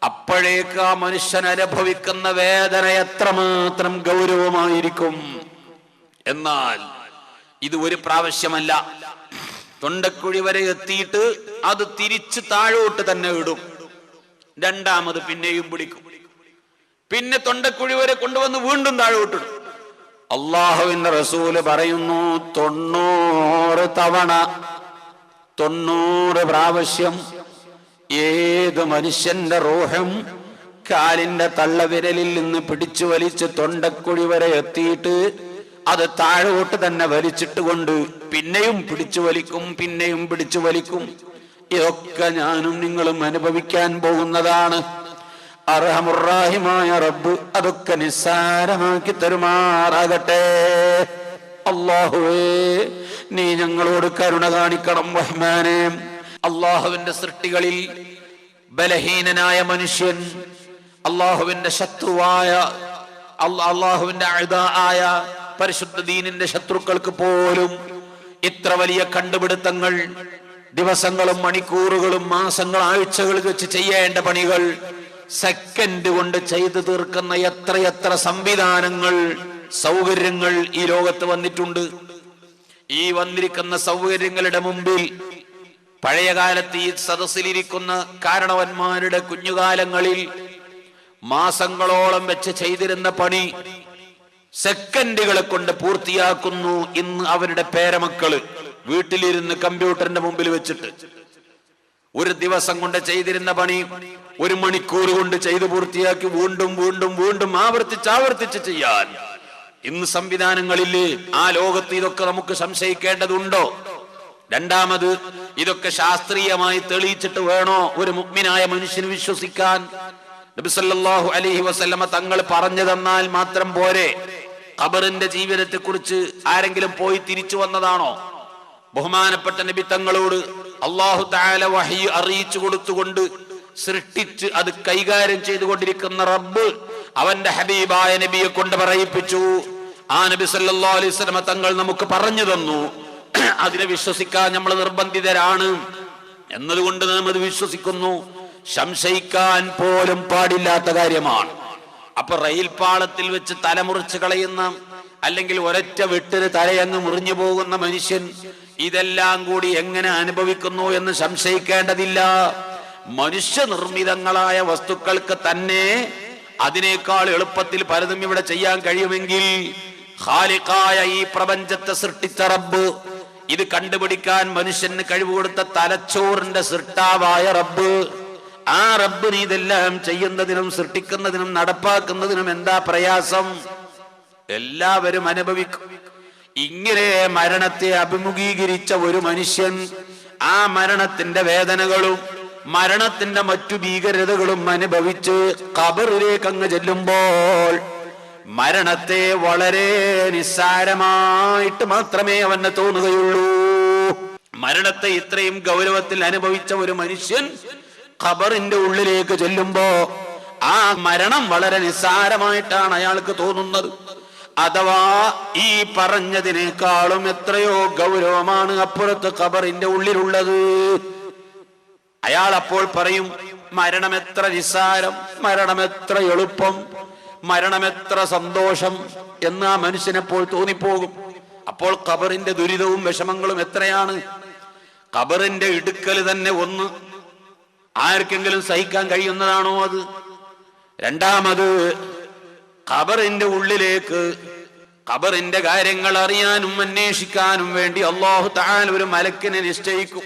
[SPEAKER 2] അപ്പോഴേക്ക് ആ മനുഷ്യൻ അനുഭവിക്കുന്ന വേദന എത്രമാത്രം ഗൗരവമായിരിക്കും. എന്നാൽ ഇത് ഒരു പ്രാവശ്യമല്ല, തൊണ്ടക്കുഴി വരെ എത്തിയിട്ട് അത് തിരിച്ച് താഴോട്ട് തന്നെ ഇടും. രണ്ടാമത് പിന്നെയും പിടിക്കും. പിന്നെ തൊണ്ടക്കുഴി വരെ കൊണ്ടുവന്ന് വീണ്ടും താഴോട്ടിടും. അള്ളാഹുവിന്റെ റസൂല് പറയുന്നു, 90 തവണ 90 പ്രാവശ്യം ഏത് മനുഷ്യന്റെ റൂഹും കാലിന്റെ തള്ളവിരലിൽ നിന്ന് പിടിച്ചു വലിച്ച് തൊണ്ടക്കുഴി വരെ എത്തിയിട്ട് അത് താഴോട്ട് തന്നെ വലിച്ചിട്ടുകൊണ്ട് പിന്നെയും പിടിച്ചു വലിക്കും. ഇതൊക്കെ ഞാനും നിങ്ങളും അനുഭവിക്കാൻ പോകുന്നതാണ്. അർഹമുർറാഹിമായ റബ്ബ് അതൊക്കെ നിസ്സാരമാക്കി തരുമാറാകട്ടെ. അല്ലാഹുവേ, നീ ഞങ്ങളോട് കരുണ കാണിക്കണം റഹ്മാനേ. അള്ളാഹുവിന്റെ സൃഷ്ടികളിൽ ബലഹീനനായ മനുഷ്യൻ, അള്ളാഹുവിന്റെ ശത്രുവായ, അള്ളാഹുവിന്റെ അഅദാആയ പരിശുദ്ധ ദീനിന്റെ ശത്രുക്കൾക്ക് പോലും ഇത്ര വലിയ കണ്ടുപിടുത്തങ്ങൾ, ദിവസങ്ങളും മണിക്കൂറുകളും മാസങ്ങളും ആഴ്ചകൾ വെച്ച് ചെയ്യേണ്ട പണികൾ സെക്കൻഡ് കൊണ്ട് ചെയ്തു തീർക്കുന്ന എത്രയെത്ര സംവിധാനങ്ങൾ, സൗകര്യങ്ങൾ ഈ ലോകത്ത് വന്നിട്ടുണ്ട്. ഈ വന്നിരിക്കുന്ന സൗകര്യങ്ങളുടെ മുമ്പിൽ പഴയ കാലത്ത് ഈ സദസ്സിലിരിക്കുന്ന കാരണവന്മാരുടെ കുഞ്ഞുകാലങ്ങളിൽ മാസങ്ങളോളം വെച്ച് ചെയ്തിരുന്ന പണി സെക്കൻഡുകളെ കൊണ്ട് പൂർത്തിയാക്കുന്നു ഇന്ന് അവരുടെ പേരമക്കള് വീട്ടിലിരുന്ന് കമ്പ്യൂട്ടറിന്റെ മുമ്പിൽ വെച്ചിട്ട്. ഒരു ദിവസം കൊണ്ട് ചെയ്തിരുന്ന പണി 1 മണിക്കൂർ കൊണ്ട് ചെയ്ത് പൂർത്തിയാക്കി വീണ്ടും ആവർത്തിച്ച് ചെയ്യാൻ ഇന്ന് സംവിധാനങ്ങളില്ലേ. ആ ലോകത്ത് ഇതൊക്കെ നമുക്ക് സംശയിക്കേണ്ടതുണ്ടോ? രണ്ടാമത്, ഇതൊക്കെ ശാസ്ത്രീയമായി തെളിയിച്ചിട്ട് വേണോ ഒരു മുഅ്മിനായ മനുഷ്യന് വിശ്വസിക്കാൻ? നബി സല്ലല്ലാഹു അലൈഹി വസല്ലമ തങ്ങൾ പറഞ്ഞു തന്നാൽ മാത്രം പോരെ. ഖബറിന്റെ ജീവിതത്തെ കുറിച്ച് ആരെങ്കിലും പോയി തിരിച്ചു വന്നതാണോ? ബഹുമാനപ്പെട്ട നബി തങ്ങളോട് അല്ലാഹു തആല വഹി അറിയിച്ചു കൊടുത്തുകൊണ്ട് സൃഷ്ടിച്ച് അത് കൈകാര്യം ചെയ്തുകൊണ്ടിരിക്കുന്ന റബ്ബ് അവന്റെ ഹബീബായ നബിയെ കൊണ്ട് പറയിപ്പിച്ചു. ആ നബി സല്ലല്ലാഹു അലൈഹി വസല്ലമ തങ്ങൾ നമുക്ക് പറഞ്ഞു തന്നു. അതിനെ വിശ്വസിക്കാൻ നമ്മൾ നിർബന്ധിതരാണ് എന്നതുകൊണ്ട് നാം അത് വിശ്വസിക്കുന്നു. സംശയിക്കാൻ പോലും പാടില്ലാത്ത കാര്യമാണ്. അപ്പൊ റെയിൽ പാളത്തിൽ വെച്ച് തലമുറിച്ച് കളയുന്ന, അല്ലെങ്കിൽ ഒരൊറ്റ വെട്ടിന് തലയങ്ങ് മുറിഞ്ഞു പോകുന്ന മനുഷ്യൻ ഇതെല്ലാം കൂടി എങ്ങനെ അനുഭവിക്കുന്നു എന്ന് സംശയിക്കേണ്ടതില്ല. മനുഷ്യനിർമ്മിതങ്ങളായ വസ്തുക്കൾക്ക് തന്നെ അതിനേക്കാൾ എളുപ്പത്തിൽ പലതും ഇവിടെ ചെയ്യാൻ കഴിയുമെങ്കിൽ ഖാലിഖായ ഈ പ്രപഞ്ചത്തെ സൃഷ്ടിച്ച റബ്ബ്, ഇത് കണ്ടുപിടിക്കാൻ മനുഷ്യന് കഴിവ് കൊടുത്ത തലച്ചോറിന്റെ സൃഷ്ടാവായ റബ്ബ്, ആ റബ്ബിന് ഇതെല്ലാം ചെയ്യുന്നതിനും സൃഷ്ടിക്കുന്നതിനും നടപ്പാക്കുന്നതിനും എന്താ പ്രയാസം? എല്ലാവരും അനുഭവിക്കും. ഇങ്ങനെ മരണത്തെ അഭിമുഖീകരിച്ച ഒരു മനുഷ്യൻ ആ മരണത്തിന്റെ വേദനകളും മരണത്തിന്റെ മറ്റു ഭീകരതകളും അനുഭവിച്ച് ഖബറിലേക്ക് അങ്ങ് ചെല്ലുമ്പോൾ മരണത്തെ വളരെ നിസ്സാരമായിട്ട് മാത്രമേ അവന് തോന്നുകയുള്ളൂ. മരണത്തെ ഇത്രയും ഗൗരവത്തിൽ അനുഭവിച്ച ഒരു മനുഷ്യൻ ഖബറിന്റെ ഉള്ളിലേക്ക് ചെല്ലുമ്പോ ആ മരണം വളരെ നിസ്സാരമായിട്ടാണ് അയാൾക്ക് തോന്നുന്നത്. അഥവാ ഈ പറഞ്ഞതിനേക്കാളും എത്രയോ ഗൗരവമാണ് അപ്പുറത്ത് ഖബറിന്റെ ഉള്ളിലുള്ളത്. അയാൾ അപ്പോൾ പറയും, മരണം എത്ര നിസ്സാരം, മരണം എത്ര എളുപ്പം, മരണം എത്ര സന്തോഷം എന്ന് ആ മനുഷ്യനെപ്പോൾ തോന്നിപ്പോകും. അപ്പോൾ ഖബറിന്റെ ദുരിതവും വിഷമങ്ങളും എത്രയാണ്. ഖബറിന്റെ ഇടുക്കൽ തന്നെ ഒന്ന് ആർക്കെങ്കിലും സഹിക്കാൻ കഴിയുന്നതാണോ അത്? രണ്ടാമത്, ഖബറിന്റെ ഉള്ളിലേക്ക് ഖബറിന്റെ കാര്യങ്ങൾ അറിയാനും അന്വേഷിക്കാനും വേണ്ടി അല്ലാഹു തആല ഒരു മലക്കിനെ നിശ്ചയിക്കും.